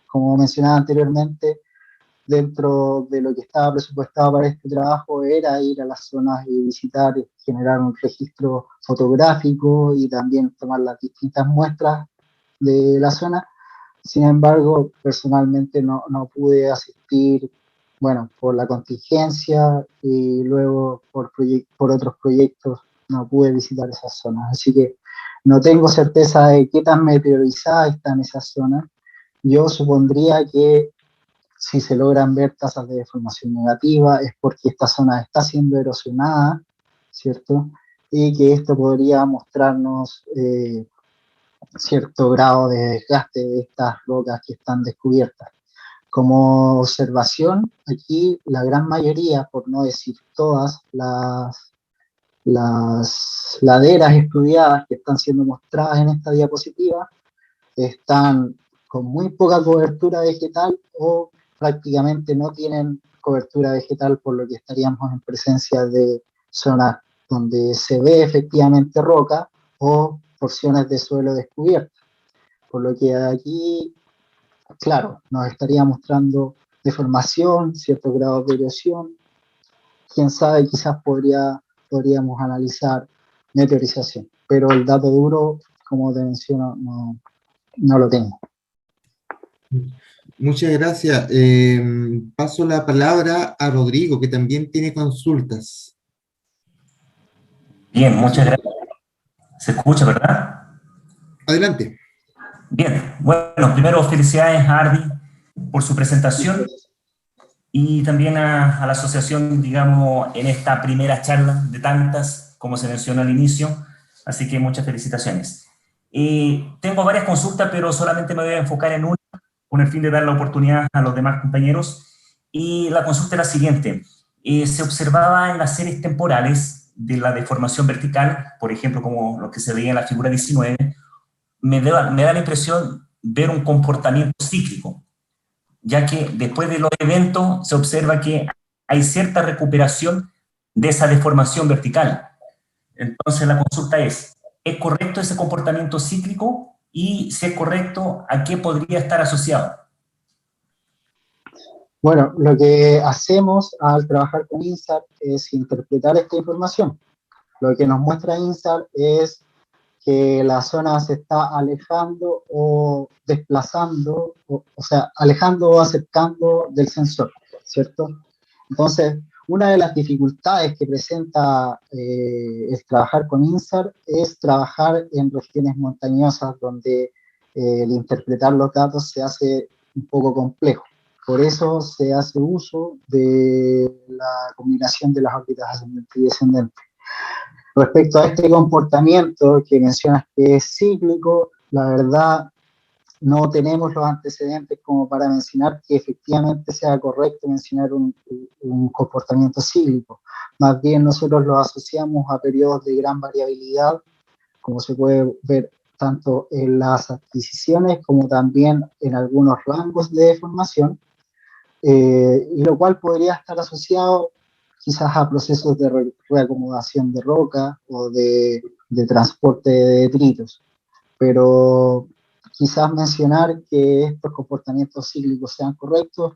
Como mencionaba anteriormente, dentro de lo que estaba presupuestado para este trabajo era ir a las zonas y visitar, generar un registro fotográfico y también tomar las distintas muestras de la zona. Sin embargo, personalmente no pude asistir, bueno, por la contingencia y luego por otros proyectos no pude visitar esas zonas. Así que no tengo certeza de qué tan meteorizada están esas zonas. Yo supondría que si se logran ver tasas de deformación negativa es porque esta zona está siendo erosionada, ¿cierto? Y que esto podría mostrarnos cierto grado de desgaste de estas rocas que están descubiertas. Como observación, aquí la gran mayoría, por no decir todas, las laderas estudiadas que están siendo mostradas en esta diapositiva están con muy poca cobertura vegetal o prácticamente no tienen cobertura vegetal, por lo que estaríamos en presencia de zonas donde se ve efectivamente roca o porciones de suelo descubiertas. Por lo que aquí, claro, nos estaría mostrando deformación, ciertos grados de erosión. Quién sabe, quizás podríamos analizar meteorización, pero el dato duro, como te menciono, no lo tengo. Muchas gracias. Paso la palabra a Rodrigo, que también tiene consultas. Bien, muchas gracias. ¿Se escucha, verdad? Adelante. Bien, bueno, primero felicidades a Ardi por su presentación y también a la asociación, digamos, en esta primera charla de tantas, como se mencionó al inicio, así que muchas felicitaciones. Tengo varias consultas, pero solamente me voy a enfocar en una, con el fin de dar la oportunidad a los demás compañeros. Y la consulta es la siguiente. Se observaba en las series temporales de la deformación vertical, por ejemplo, como lo que se veía en la figura 19, me da la impresión ver un comportamiento cíclico, ya que después de los eventos se observa que hay cierta recuperación de esa deformación vertical. Entonces la consulta ¿es correcto ese comportamiento cíclico? Y si es correcto, ¿a qué podría estar asociado? Bueno, lo que hacemos al trabajar con INSAR es interpretar esta información. Lo que nos muestra INSAR es que la zona se está alejando o desplazando, o sea, alejando o acercando del sensor, ¿cierto? Entonces, Una de las dificultades que presenta el trabajar con INSAR es trabajar en regiones montañosas donde el interpretar los datos se hace un poco complejo. Por eso se hace uso de la combinación de las órbitas ascendente y descendente. Respecto a este comportamiento que mencionas que es cíclico, la verdad no tenemos los antecedentes como para mencionar que efectivamente sea correcto mencionar un comportamiento cíclico. Más bien nosotros lo asociamos a periodos de gran variabilidad, como se puede ver tanto en las adquisiciones como también en algunos rangos de deformación, y lo cual podría estar asociado quizás a procesos de reacomodación de roca o de transporte de detritos. Pero quizás mencionar que estos comportamientos cíclicos sean correctos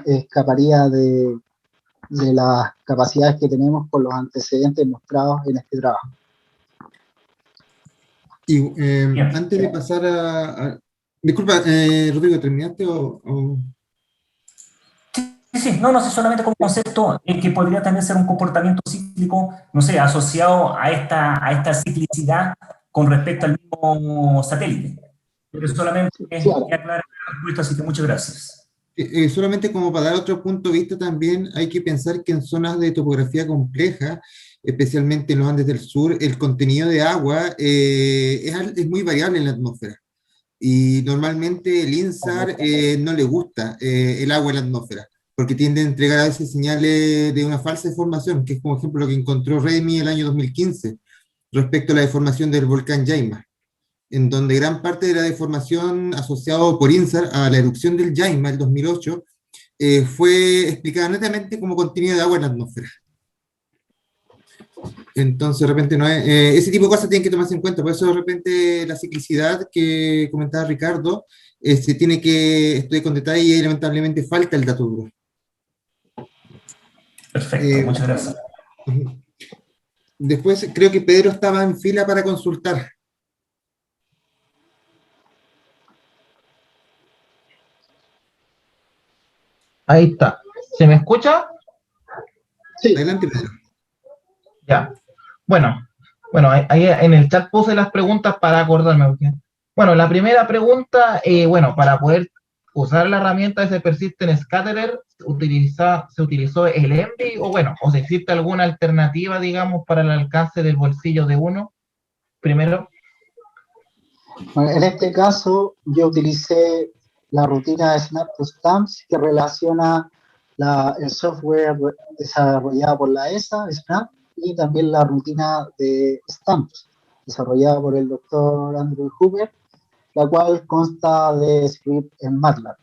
escaparía de las capacidades que tenemos con los antecedentes mostrados en este trabajo. Y antes de pasar disculpa, Rodrigo, ¿terminaste o...? Sí, no sé, solamente como concepto que podría también ser un comportamiento cíclico, no sé, asociado a esta ciclicidad con respecto al mismo satélite. Pero solamente Claro. que aclarar la respuesta, así que muchas gracias. Solamente como para dar otro punto de vista también, hay que pensar que en zonas de topografía compleja, especialmente en los Andes del Sur, el contenido de agua es muy variable en la atmósfera. Y normalmente el INSAR no le gusta el agua en la atmósfera, porque tiende a entregar a veces señales de una falsa deformación, que es como ejemplo lo que encontró Remy el año 2015, respecto a la deformación del volcán Yaima, en donde gran parte de la deformación asociada por INSAR a la erupción del Yaima el 2008 fue explicada netamente como contenido de agua en la atmósfera. Entonces, de repente, no es, ese tipo de cosas tienen que tomarse en cuenta. Por eso, de repente, la ciclicidad que comentaba Ricardo se tiene que estudiar con detalle y lamentablemente falta el dato duro. Perfecto, muchas gracias. Después, creo que Pedro estaba en fila para consultar. Ahí está. ¿Se me escucha? Sí. Adelante, Pedro. Ya. Bueno, ahí en el chat puse las preguntas para acordarme. Porque, bueno, la primera pregunta, bueno, para poder usar la herramienta de ese Persistent Scatterer, ¿se utilizó el ENVI o si existe alguna alternativa, digamos, para el alcance del bolsillo de uno? Primero. Bueno, en este caso, yo utilicé la rutina de Snap to Stamps que relaciona el software desarrollado por la ESA, Snap, y también la rutina de Stamps, desarrollada por el doctor Andrew Hooper, la cual consta de script en MATLAB.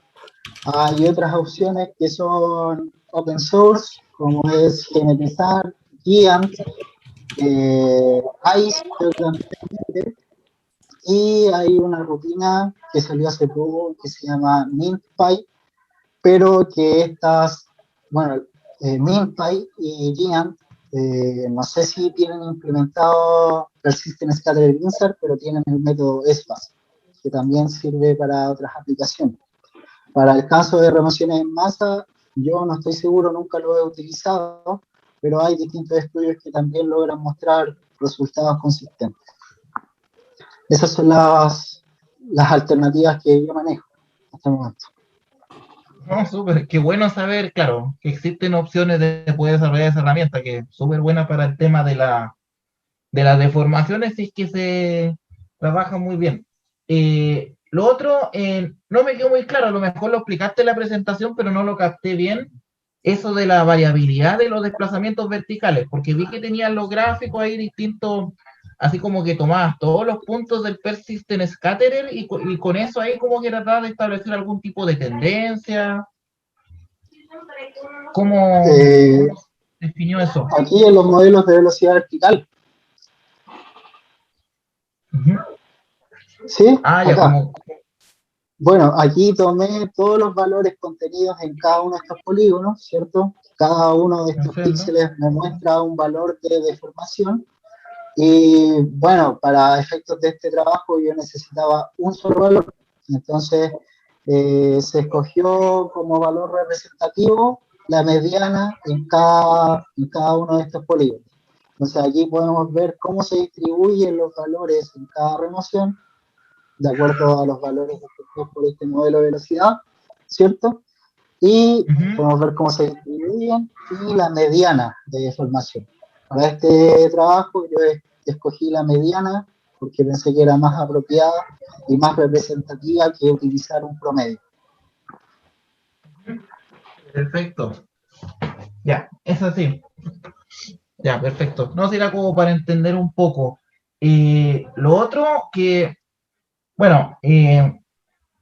Hay otras opciones que son open source, como es Genetizar, Giant, ICE, y hay una rutina que salió hace poco que se llama MintPy, pero que estas, bueno, MintPy y Giant, no sé si tienen implementado Persistent Scatterer INSAR, pero tienen el método SBAS, que también sirve para otras aplicaciones. Para el caso de remociones en masa, yo no estoy seguro, nunca lo he utilizado, pero hay distintos estudios que también logran mostrar resultados consistentes. Esas son las alternativas que yo manejo hasta el momento. No, súper, qué bueno saber, claro, que existen opciones de poder desarrollar esa herramienta, que es súper buena para el tema de las deformaciones, y es que se trabaja muy bien. Lo otro, no me quedó muy claro, a lo mejor lo explicaste en la presentación, pero no lo capté bien, eso de la variabilidad de los desplazamientos verticales, porque vi que tenían los gráficos ahí distintos, así como que tomabas todos los puntos del Persistent Scatterer y con eso ahí como que tratabas de establecer algún tipo de tendencia. ¿Cómo definió eso? Aquí en los modelos de velocidad vertical. Uh-huh. ¿Sí? Ah, ya, acá. Bueno, aquí tomé todos los valores contenidos en cada uno de estos polígonos, ¿cierto? Cada uno de estos píxeles me muestra un valor de deformación. Y bueno, para efectos de este trabajo yo necesitaba un solo valor. Entonces se escogió como valor representativo la mediana en cada uno de estos polígonos. Entonces aquí podemos ver cómo se distribuyen los valores en cada remoción, de acuerdo a los valores ofrecidos por este modelo de velocidad, ¿cierto? Y Ujú. podemos ver cómo se distribuyen y la mediana de deformación. Para este trabajo yo escogí la mediana porque pensé que era más apropiada y más representativa que utilizar un promedio. Perfecto. Ya, es así. Ya, perfecto. No, será como para entender un poco. Lo otro que, bueno,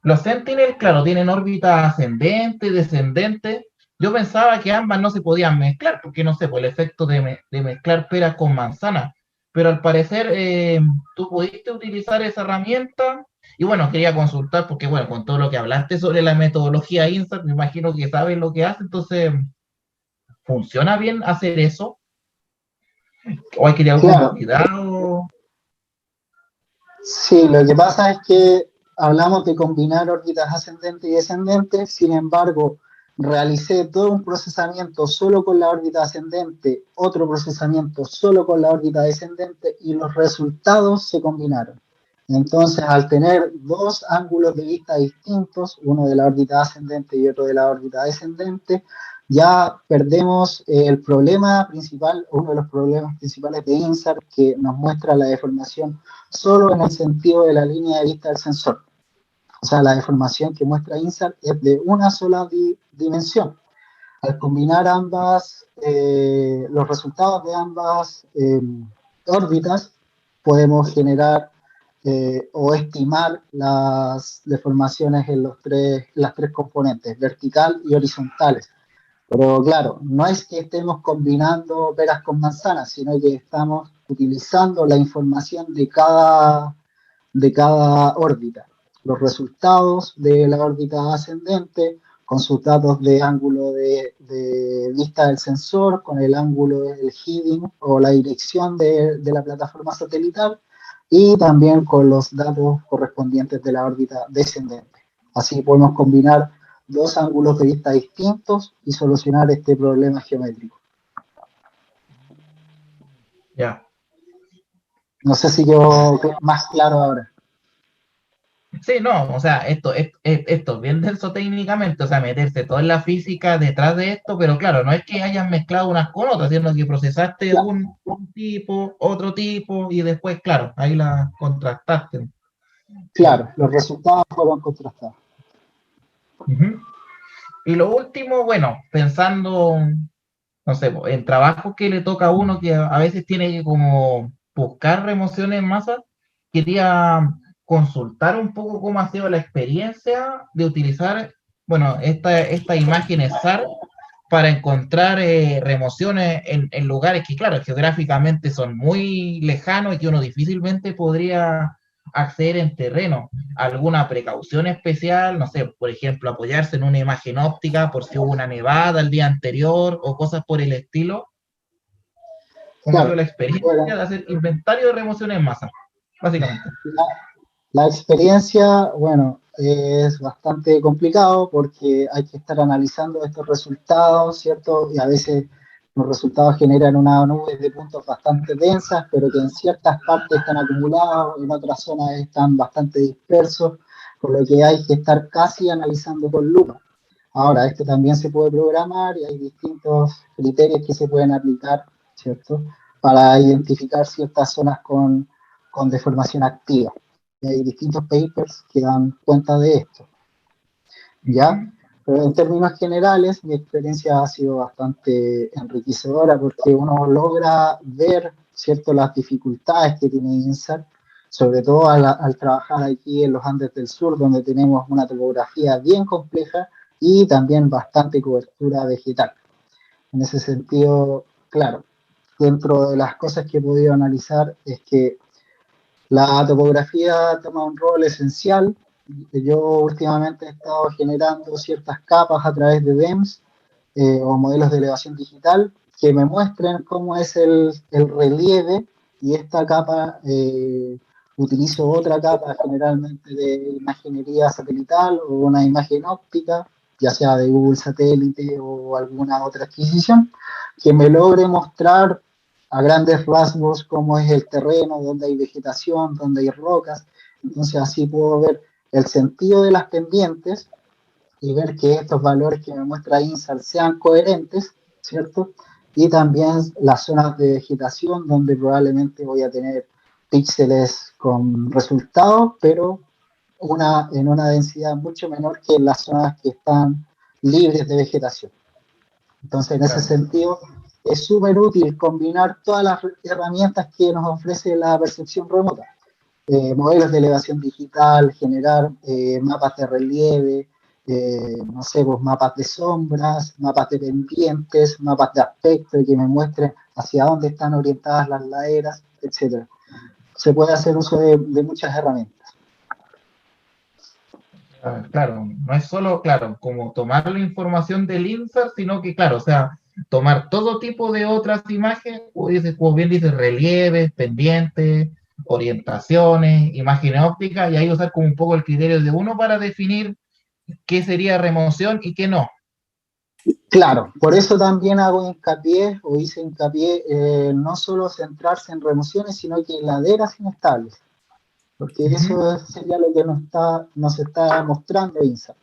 los Sentinel, claro, tienen órbita ascendente, descendente. Yo pensaba que ambas no se podían mezclar, porque no sé, por el efecto de mezclar peras con manzanas. Pero al parecer tú pudiste utilizar esa herramienta. Y bueno, quería consultar, porque bueno, con todo lo que hablaste sobre la metodología INSAT, me imagino que sabes lo que hace. Entonces, ¿funciona bien hacer eso? ¿O hay que tener algún Claro, cuidado? sí, lo que pasa es que hablamos de combinar órbitas ascendentes y descendentes, sin embargo, realicé todo un procesamiento solo con la órbita ascendente, otro procesamiento solo con la órbita descendente y los resultados se combinaron. Entonces, al tener dos ángulos de vista distintos, uno de la órbita ascendente y otro de la órbita descendente, ya perdemos el problema principal, uno de los problemas principales de INSAR, que nos muestra la deformación solo en el sentido de la línea de vista del sensor. O sea, la deformación que muestra INSAR es de una sola dimensión. Al combinar los resultados de ambas órbitas, podemos generar o estimar las deformaciones en las tres componentes, vertical y horizontales. Pero claro, no es que estemos combinando peras con manzanas, sino que estamos utilizando la información de cada órbita. Los resultados de la órbita ascendente con sus datos de ángulo de vista del sensor, con el ángulo del heading o la dirección de la plataforma satelital y también con los datos correspondientes de la órbita descendente. Así podemos combinar dos ángulos de vista distintos y solucionar este problema geométrico. Ya. No sé si yo más claro ahora. Sí, no, o sea, esto es bien denso técnicamente, o sea, meterse toda en la física detrás de esto, pero claro, no es que hayan mezclado unas con otras, sino que procesaste Claro, un tipo, otro tipo, y después, claro, ahí la contrastaste. Ya. claro, los resultados fueron contrastados. Ujú. Y lo último, bueno, pensando, no sé, en trabajos que le toca a uno que a veces tiene que como buscar remociones en masa, quería consultar un poco cómo ha sido la experiencia de utilizar, bueno, esta imagen SAR para encontrar remociones en lugares que, claro, geográficamente son muy lejanos y que uno difícilmente podría acceder en terreno. ¿Alguna precaución especial? No sé, por ejemplo, apoyarse en una imagen óptica por si hubo una nevada el día anterior o cosas por el estilo. ¿Cómo ha sido Claro, la experiencia bueno, de hacer inventario de remociones en masa? Básicamente. la, la experiencia, bueno, es bastante complicado porque hay que estar analizando estos resultados, ¿cierto? Y a veces los resultados generan una nube de puntos bastante densas, pero que en ciertas partes están acumulados, en otras zonas están bastante dispersos, por lo que hay que estar casi analizando con lupa. Ahora, esto también se puede programar y hay distintos criterios que se pueden aplicar, ¿cierto? Para identificar ciertas zonas con deformación activa. Y hay distintos papers que dan cuenta de esto, ¿ya? Ujú. Pero en términos generales, mi experiencia ha sido bastante enriquecedora porque uno logra ver, ¿cierto?, las dificultades que tiene INSAR, sobre todo al trabajar aquí en los Andes del Sur, donde tenemos una topografía bien compleja y también bastante cobertura vegetal. En ese sentido, claro, dentro de las cosas que he podido analizar es que la topografía toma un rol esencial. Yo últimamente he estado generando ciertas capas a través de DEMS o modelos de elevación digital que me muestren cómo es el relieve y esta capa, utilizo otra capa generalmente de imaginería satelital o una imagen óptica ya sea de Google Satélite o alguna otra adquisición, que me logre mostrar a grandes rasgos cómo es el terreno, dónde hay vegetación, dónde hay rocas. Entonces así puedo ver el sentido de las pendientes y ver que estos valores que me muestra INSAR sean coherentes, ¿cierto? Y también las zonas de vegetación donde probablemente voy a tener píxeles con resultados, pero en una densidad mucho menor que en las zonas que están libres de vegetación. Entonces, en ese sentido, es súper útil combinar todas las herramientas que nos ofrece la percepción remota. Modelos de elevación digital, generar mapas de relieve, no sé, pues, mapas de sombras, mapas de pendientes, mapas de aspecto que me muestren hacia dónde están orientadas las laderas, etc. Se puede hacer uso de muchas herramientas. Claro, no es solo, claro, como tomar la información del INSAR, sino que, claro, o sea, tomar todo tipo de otras imágenes, como bien dice, relieves, pendientes, orientaciones, imágenes ópticas, y ahí usar como un poco el criterio de uno para definir qué sería remoción y qué no. Claro, por eso también hago hincapié, o hice hincapié, no solo centrarse en remociones, sino que en laderas inestables, porque eso sería lo que nos está mostrando INSAR.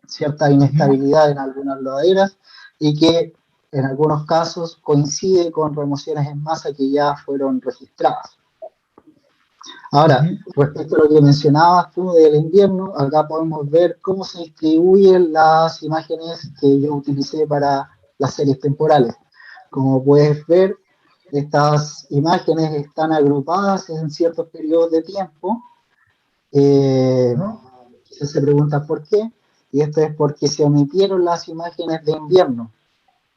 Cierta inestabilidad en algunas laderas y que en algunos casos coincide con remociones en masa que ya fueron registradas. Ahora, respecto a lo que mencionabas tú del invierno, acá podemos ver cómo se distribuyen las imágenes que yo utilicé para las series temporales. Como puedes ver, estas imágenes están agrupadas en ciertos periodos de tiempo. Se pregunta por qué, y esto es porque se omitieron las imágenes de invierno.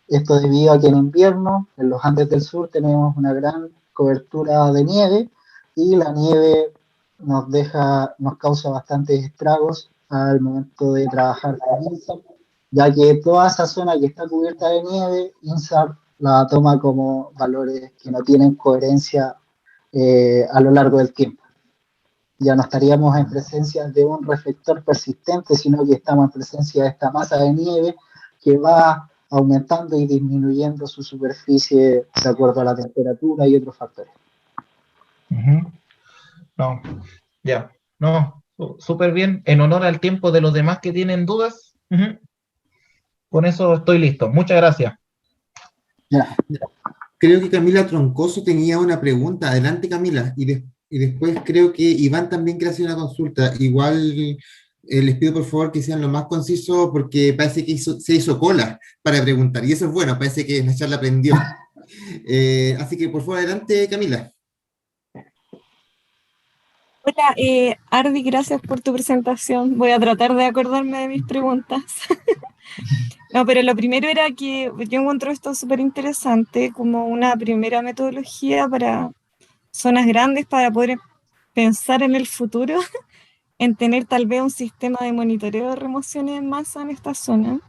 Esto debido a que en invierno, en los Andes del Sur, tenemos una gran cobertura de nieve, y la nieve nos causa bastantes estragos al momento de trabajar con INSAR, ya que toda esa zona que está cubierta de nieve, INSAR la toma como valores que no tienen coherencia a lo largo del tiempo. Ya no estaríamos en presencia de un reflector persistente, sino que estamos en presencia de esta masa de nieve que va aumentando y disminuyendo su superficie de acuerdo a la temperatura y otros factores. No, ya, no, súper bien. En honor al tiempo de los demás que tienen dudas, con eso estoy listo. Muchas gracias. Ya. Creo que Camila Troncoso tenía una pregunta. Adelante, Camila. Y después creo que Iván también quiere hacer una consulta. Igual les pido por favor que sean lo más conciso porque parece que se hizo cola para preguntar. Y eso es bueno, parece que la charla aprendió. Así que por favor, adelante, Camila. Hola, Ardi, gracias por tu presentación. Voy a tratar de acordarme de mis preguntas. No, pero lo primero era que yo encuentro esto súper interesante como una primera metodología para zonas grandes para poder pensar en el futuro, en tener tal vez un sistema de monitoreo de remociones en masa en esta zona.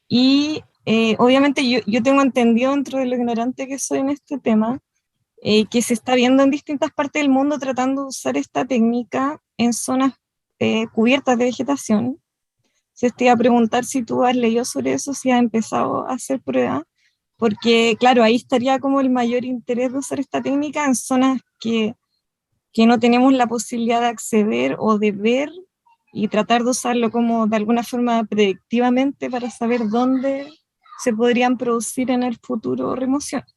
Y obviamente yo tengo entendido dentro de lo ignorante que soy en este tema, que se está viendo en distintas partes del mundo tratando de usar esta técnica en zonas cubiertas de vegetación. Se te iba a preguntar si tú has leído sobre eso, si has empezado a hacer pruebas, porque claro, ahí estaría como el mayor interés de usar esta técnica en zonas que no tenemos la posibilidad de acceder o de ver y tratar de usarlo como de alguna forma predictivamente para saber dónde se podrían producir en el futuro remociones.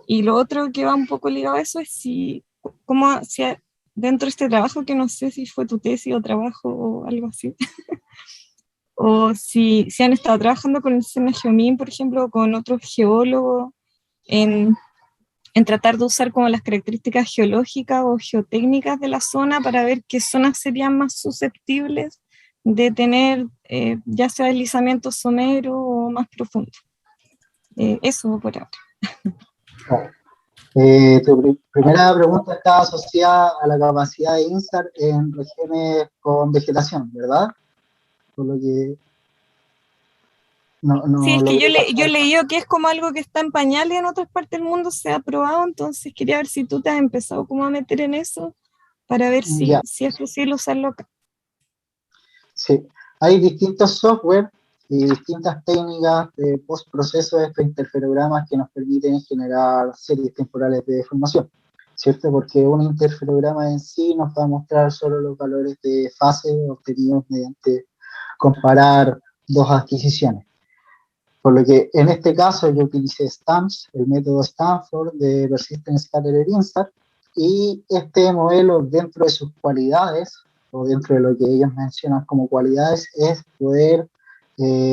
Y lo otro que va un poco ligado a eso es si dentro de este trabajo, que no sé si fue tu tesis o trabajo o algo así, o si han estado trabajando con el SENA Geomin, por ejemplo, o con otros geólogos, en tratar de usar como las características geológicas o geotécnicas de la zona para ver qué zonas serían más susceptibles de tener ya sea deslizamiento somero o más profundo. Eso por ahora. Tu primera pregunta está asociada a la capacidad de INSAR en regiones con vegetación, ¿verdad? Por lo que Sí, es que yo leí. leí que es como algo que está en pañales en otras partes del mundo, se ha probado, entonces quería ver si tú te has empezado como a meter en eso para ver si es posible usarlo acá. Sí, Hay distintos software y distintas técnicas de postproceso de estos interferogramas que nos permiten generar series temporales de deformación, ¿cierto? Porque un interferograma en sí nos va a mostrar solo los valores de fase obtenidos mediante comparar dos adquisiciones. Por lo que en este caso yo utilicé STAMS, el método Stanford de Persistent Scattered Insert, y este modelo dentro de sus cualidades, o dentro de lo que ellos mencionan como cualidades, es poder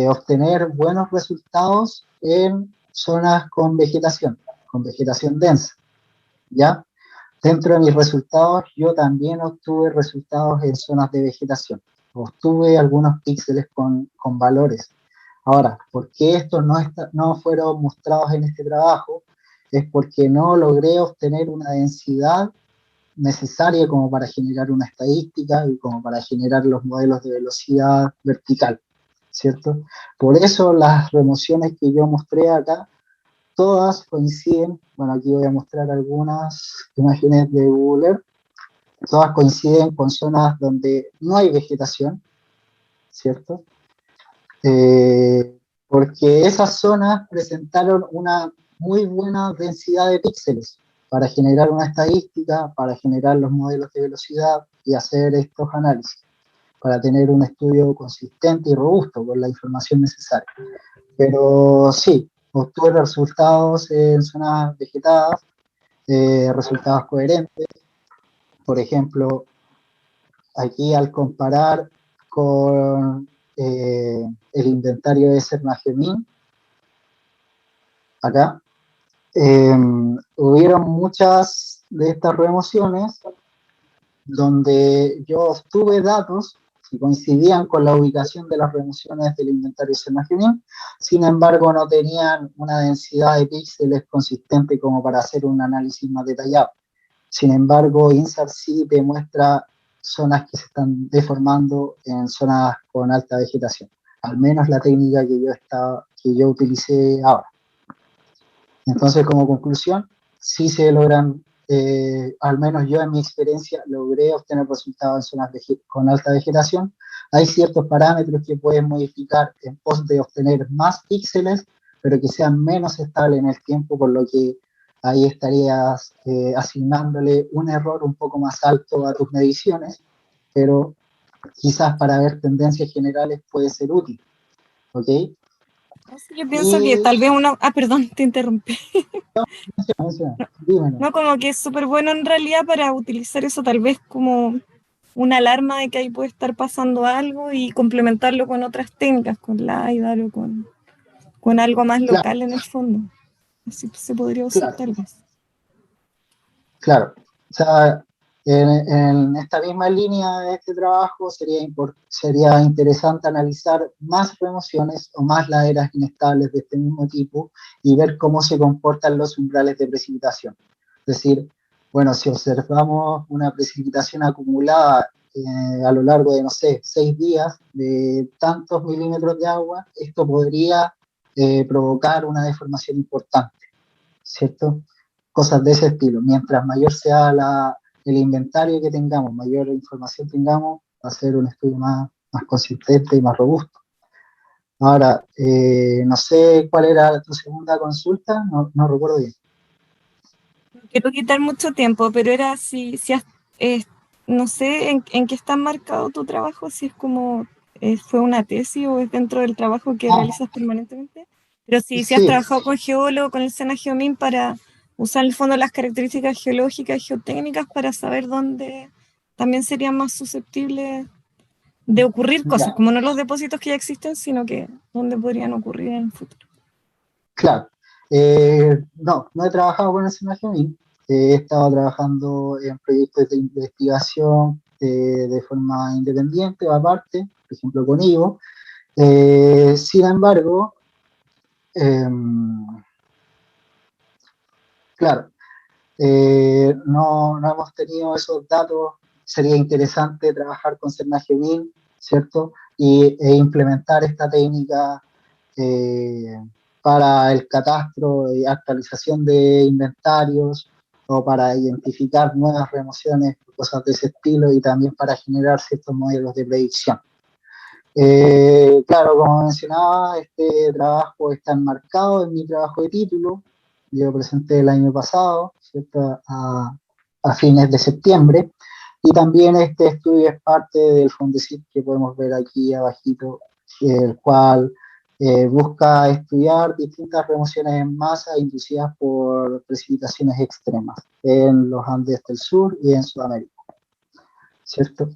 obtener buenos resultados en zonas con vegetación densa, ¿ya? Dentro de mis resultados, yo también obtuve resultados en zonas de vegetación. Obtuve algunos píxeles con valores. Ahora, ¿por qué estos no fueron mostrados en este trabajo? Es porque no logré obtener una densidad necesaria como para generar una estadística y como para generar los modelos de velocidad vertical, ¿cierto? Por eso las remociones que yo mostré acá, todas coinciden, bueno, aquí voy a mostrar algunas imágenes de Google Earth, todas coinciden con zonas donde no hay vegetación, ¿cierto? Porque esas zonas presentaron una muy buena densidad de píxeles para generar una estadística, para generar los modelos de velocidad y hacer estos análisis, para tener un estudio consistente y robusto con la información necesaria. Pero sí, obtuve resultados en zonas vegetadas, resultados coherentes. Por ejemplo, aquí al comparar con el inventario de Sernagemin, acá, hubieron muchas de estas remociones donde yo obtuve datos que coincidían con la ubicación de las remociones del inventario Sernagemin, sin embargo no tenían una densidad de píxeles consistente como para hacer un análisis más detallado. Sin embargo, INSAR sí demuestra zonas que se están deformando en zonas con alta vegetación, al menos la técnica que yo utilicé ahora. Entonces, como conclusión, sí se logran, al menos yo en mi experiencia, logré obtener resultados en zonas con alta vegetación. Hay ciertos parámetros que pueden modificar en pos de obtener más píxeles, pero que sean menos estables en el tiempo, por lo que ahí estarías asignándole un error un poco más alto a tus mediciones, pero quizás para ver tendencias generales puede ser útil, ¿ok? Yo pienso que tal vez uno... Ah, perdón, te interrumpí. Dímelo. No, como que es súper bueno en realidad para utilizar eso tal vez como una alarma de que ahí puede estar pasando algo y complementarlo con otras técnicas, con LiDAR o con algo más local en el fondo. Así se podría usar tal vez. Claro, o sea, en esta misma línea de este trabajo sería interesante analizar más remociones o más laderas inestables de este mismo tipo y ver cómo se comportan los umbrales de precipitación. Es decir, bueno, si observamos una precipitación acumulada a lo largo de, no sé, 6 días de tantos milímetros de agua, esto podría provocar una deformación importante, ¿cierto? Cosas de ese estilo. Mientras mayor sea el inventario que tengamos, mayor información tengamos, va a ser un estudio más consistente y más robusto. Ahora, no sé cuál era tu segunda consulta, no recuerdo bien. No quiero quitar mucho tiempo, pero era no sé en qué está marcado tu trabajo, si es como fue una tesis o es dentro del trabajo que realizas permanentemente, pero si has trabajado con geólogo, con el Sernagemin para usar en el fondo las características geológicas y geotécnicas para saber dónde también serían más susceptibles de ocurrir cosas, como no los depósitos que ya existen, sino que dónde podrían ocurrir en el futuro. Claro. No he trabajado con el Sernagemin. He estado trabajando en proyectos de investigación de forma independiente o aparte, por ejemplo con Ivo. Sin embargo, claro, no hemos tenido esos datos. Sería interesante trabajar con Sernagemin, ¿cierto? E implementar esta técnica para el catastro y actualización de inventarios o para identificar nuevas remociones, cosas de ese estilo, y también para generar ciertos modelos de predicción. Claro, como mencionaba, este trabajo está enmarcado en mi trabajo de título. Yo presenté el año pasado, ¿cierto? A fines de septiembre. Y también este estudio es parte del Fondesit que podemos ver aquí abajito, el cual busca estudiar distintas remociones en masa inducidas por precipitaciones extremas en los Andes del Sur y en Sudamérica, ¿cierto?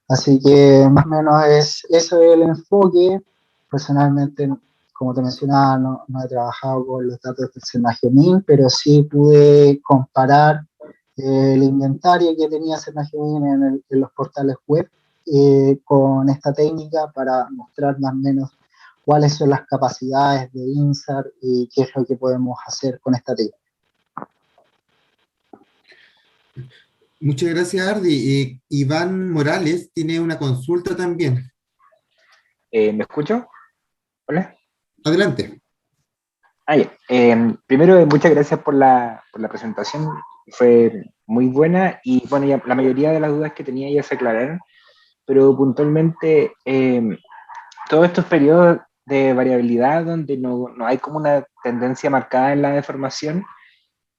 Así que más o menos eso es el enfoque. Personalmente, como te mencionaba, no he trabajado con los datos del Senagiomin, pero sí pude comparar el inventario que tenía Senagiomin en los portales web con esta técnica para mostrar más o menos cuáles son las capacidades de INSAR y qué es lo que podemos hacer con esta técnica. Muchas gracias, Ardi. Iván Morales tiene una consulta también. ¿Me escucho? Hola. Adelante. Primero, muchas gracias por la presentación. Fue muy buena y bueno, ya la mayoría de las dudas que tenía ya se aclararon, pero puntualmente todos estos periodos de variabilidad donde no hay como una tendencia marcada en la deformación,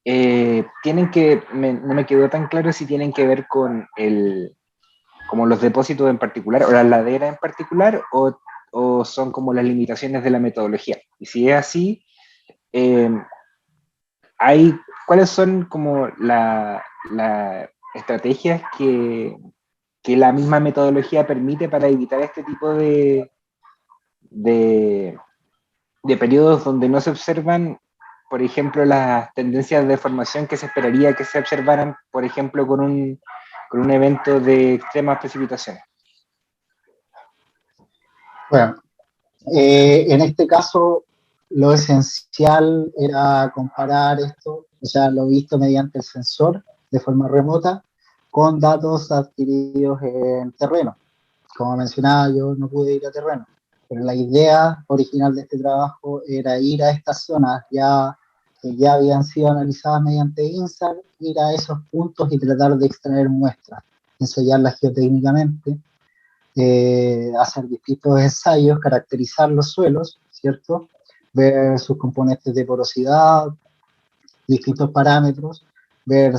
tienen que, no me quedó tan claro si tienen que ver con como los depósitos en particular o las laderas en particular o son como las limitaciones de la metodología. Y si es así, ¿cuáles son como las estrategias que la misma metodología permite para evitar este tipo de periodos donde no se observan, por ejemplo, las tendencias de formación que se esperaría que se observaran, por ejemplo, con un evento de extremas precipitaciones? Bueno, en este caso, lo esencial era comparar esto, o sea, lo visto mediante el sensor de forma remota, con datos adquiridos en terreno. Como mencionaba, yo no pude ir a terreno, pero la idea original de este trabajo era ir a estas zonas que ya habían sido analizadas mediante INSAR, ir a esos puntos y tratar de extraer muestras, ensayarlas geotécnicamente, hacer distintos ensayos, caracterizar los suelos, ¿cierto? Ver sus componentes de porosidad, distintos parámetros, ver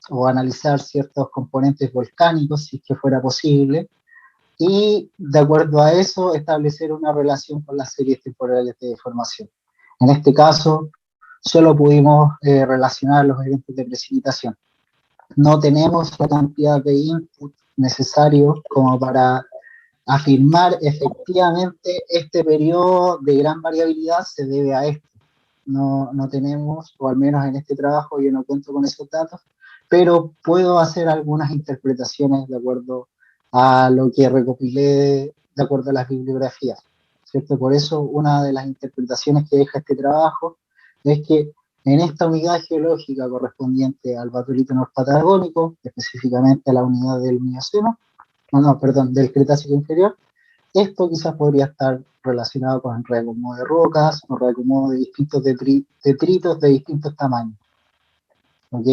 o analizar ciertos componentes volcánicos, si es que fuera posible, y de acuerdo a eso establecer una relación con las series temporales de deformación. En este caso, solo pudimos relacionar los eventos de precipitación. No tenemos la cantidad de input necesario como para afirmar efectivamente este periodo de gran variabilidad se debe a esto. No tenemos, o al menos en este trabajo yo no cuento con esos datos, pero puedo hacer algunas interpretaciones de acuerdo a lo que recopilé de acuerdo a las bibliografías, ¿cierto? Por eso una de las interpretaciones que deja este trabajo es que en esta unidad geológica correspondiente al batolito norpatagónico, específicamente a la unidad del Mioceno, del Cretácico inferior, esto quizás podría estar relacionado con el reacomodo de rocas o reacomodo de distintos detritos de distintos tamaños. ¿Ok?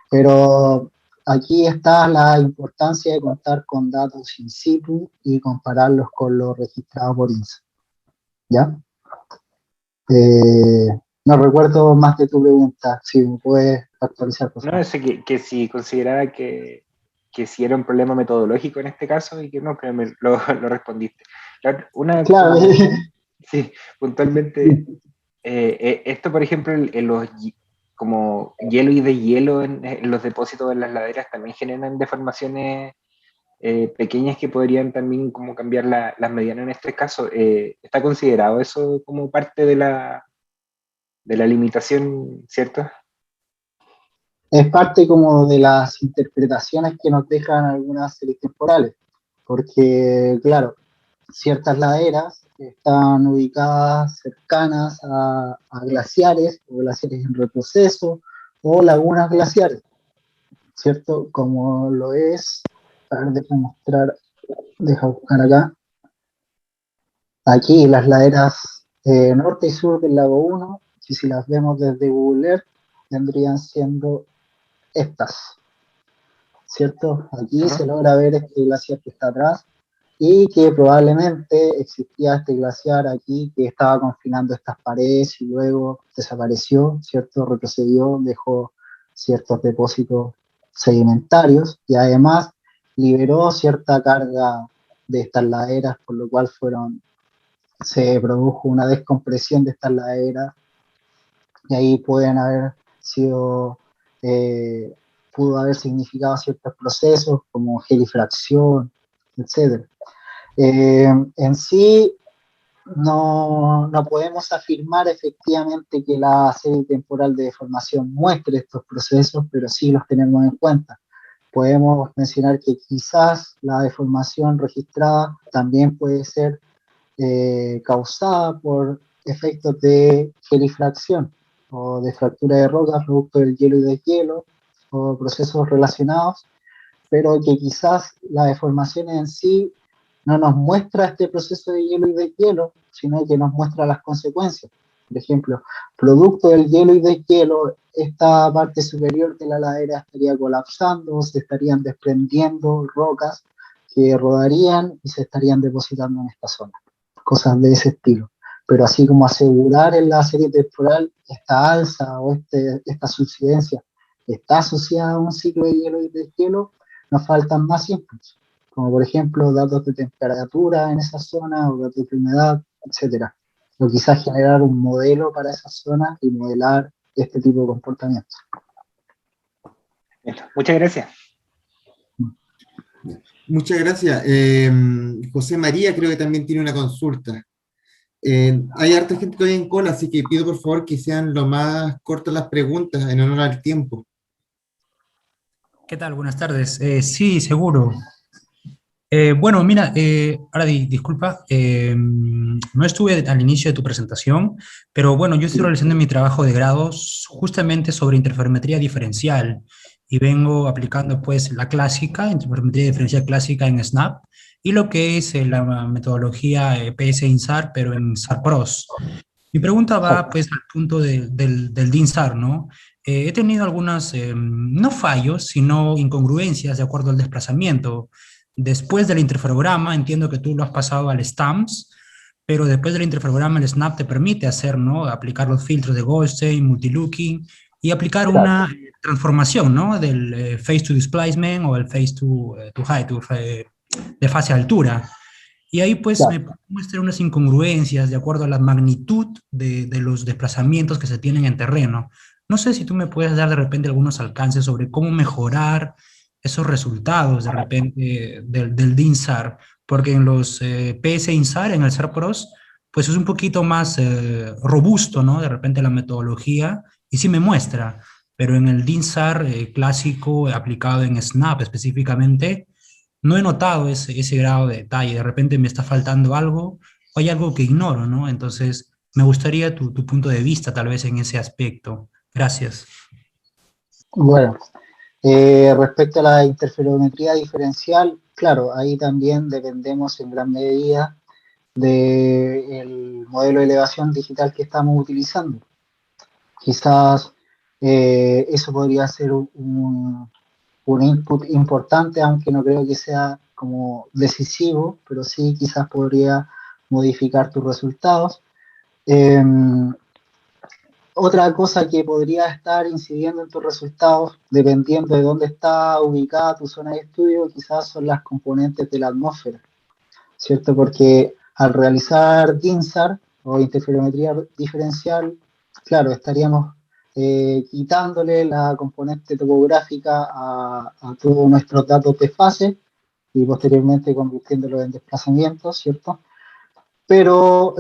Pero aquí está la importancia de contar con datos in situ y compararlos con los registrados por INSA. ¿Ya? No recuerdo más de tu pregunta, si me puedes actualizar, por favor. No, sé que si consideraba que si era un problema metodológico en este caso y que no, que lo respondiste. Claro. Sí, puntualmente, esto por ejemplo en los como hielo y deshielo en los depósitos de las laderas también generan deformaciones pequeñas que podrían también como cambiar las medianas en este caso. ¿Está considerado eso como parte de la limitación, cierto? Es parte como de las interpretaciones que nos dejan algunas series temporales, porque claro, ciertas laderas están ubicadas cercanas a glaciares o glaciares en retroceso o lagunas glaciares, ¿cierto? Como lo es, a ver, deja buscar acá. Aquí las laderas norte y sur del lago 1, si las vemos desde Google Earth, vendrían siendo estas, ¿cierto? Aquí se logra ver este glaciar que está atrás, y que probablemente existía este glaciar aquí que estaba confinando estas paredes y luego desapareció, ¿cierto? Retrocedió, dejó ciertos depósitos sedimentarios y además liberó cierta carga de estas laderas, por lo cual se produjo una descompresión de estas laderas y ahí pueden haber sido, pudo haber significado ciertos procesos como gelifracción, etc. En sí, no podemos afirmar efectivamente que la serie temporal de deformación muestre estos procesos, pero sí los tenemos en cuenta. Podemos mencionar que quizás la deformación registrada también puede ser causada por efectos de gelifracción o de fractura de rocas producto del hielo y deshielo o procesos relacionados, pero que quizás la deformación en sí no nos muestra este proceso de hielo y deshielo, sino que nos muestra las consecuencias. Por ejemplo, producto del hielo y deshielo, esta parte superior de la ladera estaría colapsando, se estarían desprendiendo rocas que rodarían y se estarían depositando en esta zona. Cosas de ese estilo. Pero así como asegurar en la serie temporal esta alza o esta subsidencia está asociada a un ciclo de hielo y deshielo, nos faltan más inputs, como por ejemplo datos de temperatura en esa zona o datos de humedad, etc. O quizás generar un modelo para esa zona y modelar este tipo de comportamientos. Muchas gracias. Muchas gracias. José María creo que también tiene una consulta. Hay harta gente todavía en cola, así que pido por favor que sean lo más cortas las preguntas en honor al tiempo. ¿Qué tal? Buenas tardes. Sí, seguro. Bueno, mira, ahora disculpa, no estuve al inicio de tu presentación, pero bueno, yo estoy realizando mi trabajo de grados justamente sobre interferometría diferencial y vengo aplicando pues la clásica, interferometría diferencial clásica en SNAP y lo que es la metodología PS-INSAR, pero en SAR-PROS. Mi pregunta va pues al punto del DINSAR, ¿no? He tenido algunas, no fallos, sino incongruencias de acuerdo al desplazamiento. Después del interferograma, entiendo que tú lo has pasado al STAMS, pero después del interferograma el SNAP te permite hacer, ¿no? Aplicar los filtros de Goldstein, multilooking y aplicar una transformación, ¿no? Del phase to displacement o el phase to height, de fase a altura. Y ahí pues me muestran unas incongruencias de acuerdo a la magnitud de los desplazamientos que se tienen en terreno. No sé si tú me puedes dar de repente algunos alcances sobre cómo mejorar esos resultados de repente del DINSAR, porque en los PS-INSAR, en el SAR-PROS, pues es un poquito más robusto, ¿no? De repente la metodología, y sí me muestra, pero en el DINSAR clásico aplicado en SNAP específicamente, no he notado ese grado de detalle, de repente me está faltando algo, o hay algo que ignoro, ¿no? Entonces, me gustaría tu punto de vista tal vez en ese aspecto. Gracias. Bueno, respecto a la interferometría diferencial, claro, ahí también dependemos en gran medida del modelo de elevación digital que estamos utilizando. Quizás eso podría ser un input importante, aunque no creo que sea como decisivo, pero sí quizás podría modificar tus resultados. Otra cosa que podría estar incidiendo en tus resultados, dependiendo de dónde está ubicada tu zona de estudio, quizás son las componentes de la atmósfera, ¿cierto? Porque al realizar DINSAR o interferometría diferencial, claro, estaríamos quitándole la componente topográfica a todos nuestros datos de fase y posteriormente convirtiéndolo en desplazamientos, ¿cierto? Pero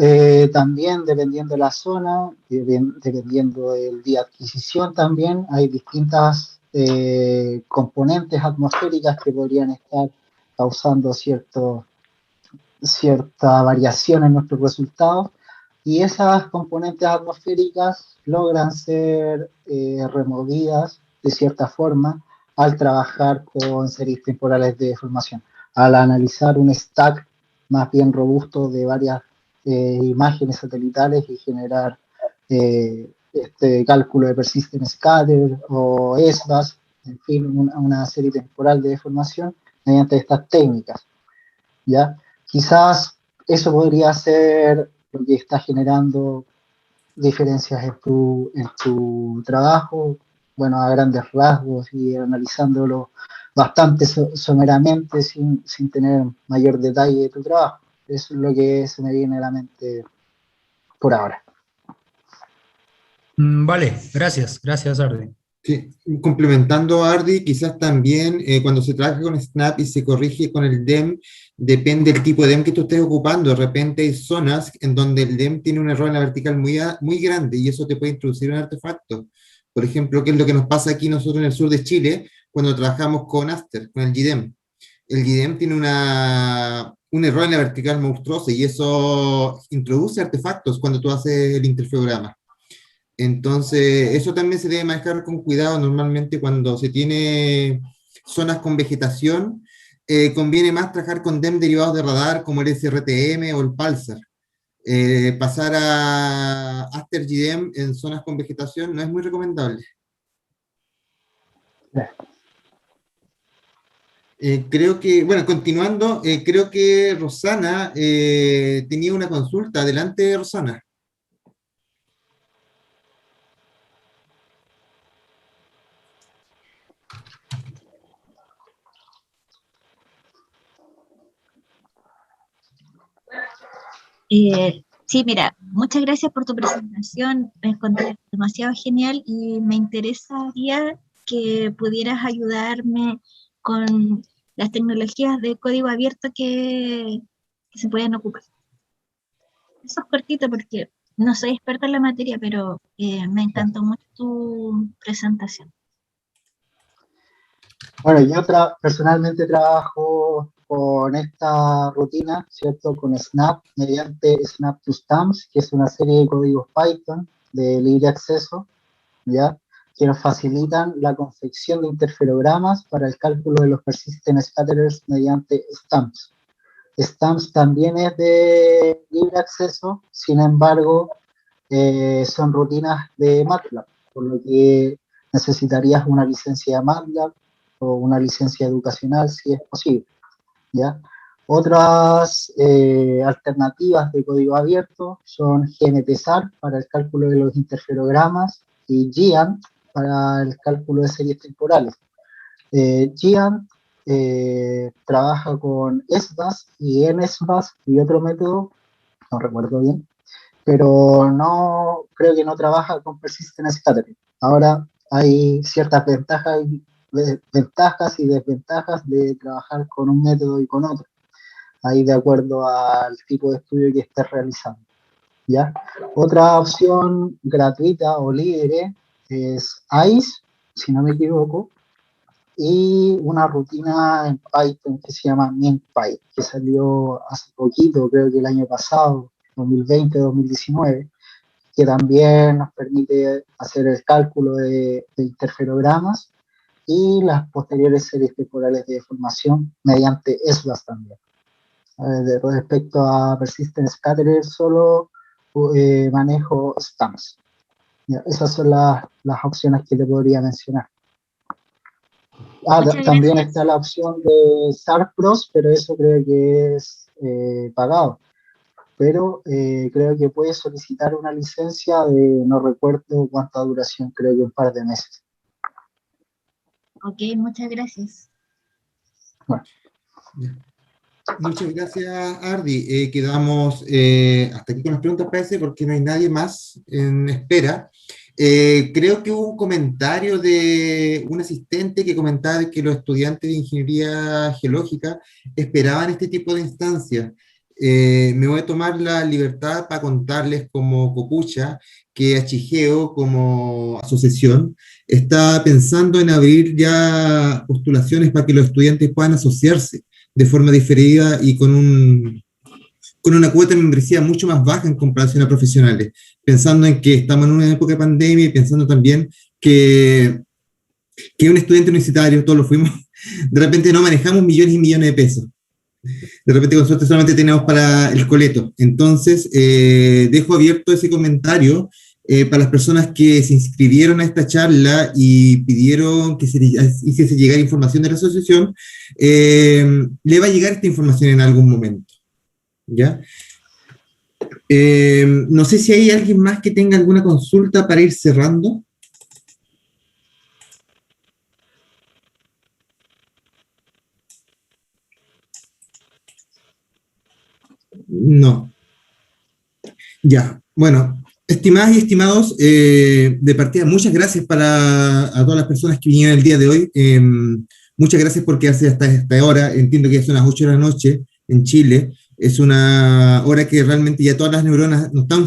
también dependiendo de la zona, dependiendo del día de adquisición también, hay distintas componentes atmosféricas que podrían estar causando cierta variación en nuestros resultados, y esas componentes atmosféricas logran ser removidas de cierta forma al trabajar con series temporales de deformación, al analizar un stack más bien robusto de varias imágenes satelitales y generar este cálculo de persistent scatter o SBAS, en fin, una serie temporal de deformación mediante estas técnicas, ¿ya? Quizás eso podría ser lo que está generando diferencias en tu trabajo, bueno, a grandes rasgos y analizándolo bastante someramente sin tener mayor detalle de tu trabajo. Eso es lo que se me viene a la mente por ahora. Vale, gracias, Ardi. Sí, complementando a Ardi, quizás también cuando se trabaja con Snap y se corrige con el DEM, depende del tipo de DEM que tú estés ocupando. De repente hay zonas en donde el DEM tiene un error en la vertical muy grande y eso te puede introducir un artefacto. Por ejemplo, ¿qué es lo que nos pasa aquí nosotros en el sur de Chile cuando trabajamos con Aster, con el GDEM? El GDEM tiene un error en la vertical monstruoso y eso introduce artefactos cuando tú haces el interferograma. Entonces, eso también se debe manejar con cuidado. Normalmente cuando se tiene zonas con vegetación, conviene más trabajar con DEM derivados de radar como el SRTM o el Pulsar. Pasar a Aster GDEM en zonas con vegetación no es muy recomendable. Creo que, bueno, continuando, creo que Rosana tenía una consulta. Adelante, Rosana. Sí, mira, muchas gracias por tu presentación, me encontré demasiado genial y me interesaría que pudieras ayudarme con las tecnologías de código abierto que se pueden ocupar. Eso es cortito porque no soy experta en la materia, pero me encantó mucho tu presentación. Bueno, yo personalmente trabajo con esta rutina, ¿cierto? Con Snap, mediante Snap to Stamps, que es una serie de códigos Python de libre acceso, ¿ya? Que nos facilitan la confección de interferogramas para el cálculo de los persistent scatterers mediante Stamps. Stamps también es de libre acceso, sin embargo, son rutinas de MATLAB, por lo que necesitarías una licencia de MATLAB o una licencia educacional si es posible, ¿ya? Otras alternativas de código abierto son GNTSAR para el cálculo de los interferogramas y GIANT para el cálculo de series temporales. GIANT trabaja con SBAS y NSBAS y otro método, no recuerdo bien, pero no creo que no trabaja con persistent scattering. Ahora hay ciertas ventajas y desventajas de trabajar con un método y con otro, ahí de acuerdo al tipo de estudio que estés realizando, ¿ya? Otra opción gratuita o libre es ICE, si no me equivoco, y una rutina en Python que se llama MinPy, que salió hace poquito, creo que el año pasado, 2020-2019, que también nos permite hacer el cálculo de interferogramas y las posteriores series temporales de deformación mediante SBAS también. Respecto a persistent scatterer, solo manejo Stamps. Ya, esas son las opciones que te podría mencionar. También está la opción de SARPROS, pero eso creo que es pagado. Pero creo que puedes solicitar una licencia de, no recuerdo cuánta duración, creo que un par de meses. Ok, muchas gracias. Bueno. Muchas gracias, Ardi. Quedamos hasta aquí con las preguntas, parece, porque no hay nadie más en espera. Creo que hubo un comentario de un asistente que comentaba que los estudiantes de ingeniería geológica esperaban este tipo de instancias. Me voy a tomar la libertad para contarles como Copucha que Achigeo como asociación está pensando en abrir ya postulaciones para que los estudiantes puedan asociarse de forma diferida y con una cuota de membresía mucho más baja en comparación a profesionales, pensando en que estamos en una época de pandemia y pensando también que un estudiante universitario, todos lo fuimos, de repente no manejamos millones y millones de pesos. De repente con suerte solamente tenemos para el coleto. Entonces, dejo abierto ese comentario para las personas que se inscribieron a esta charla y pidieron que se hiciese llegar información de la asociación. Le va a llegar esta información en algún momento. ¿Ya? No sé si hay alguien más que tenga alguna consulta para ir cerrando. No. Ya, bueno, estimadas y estimados, de partida, muchas gracias a todas las personas que vinieron el día de hoy. Muchas gracias por quedarse hasta esta hora. Entiendo que son las 8 de la noche en Chile. Es una hora que realmente ya todas las neuronas no están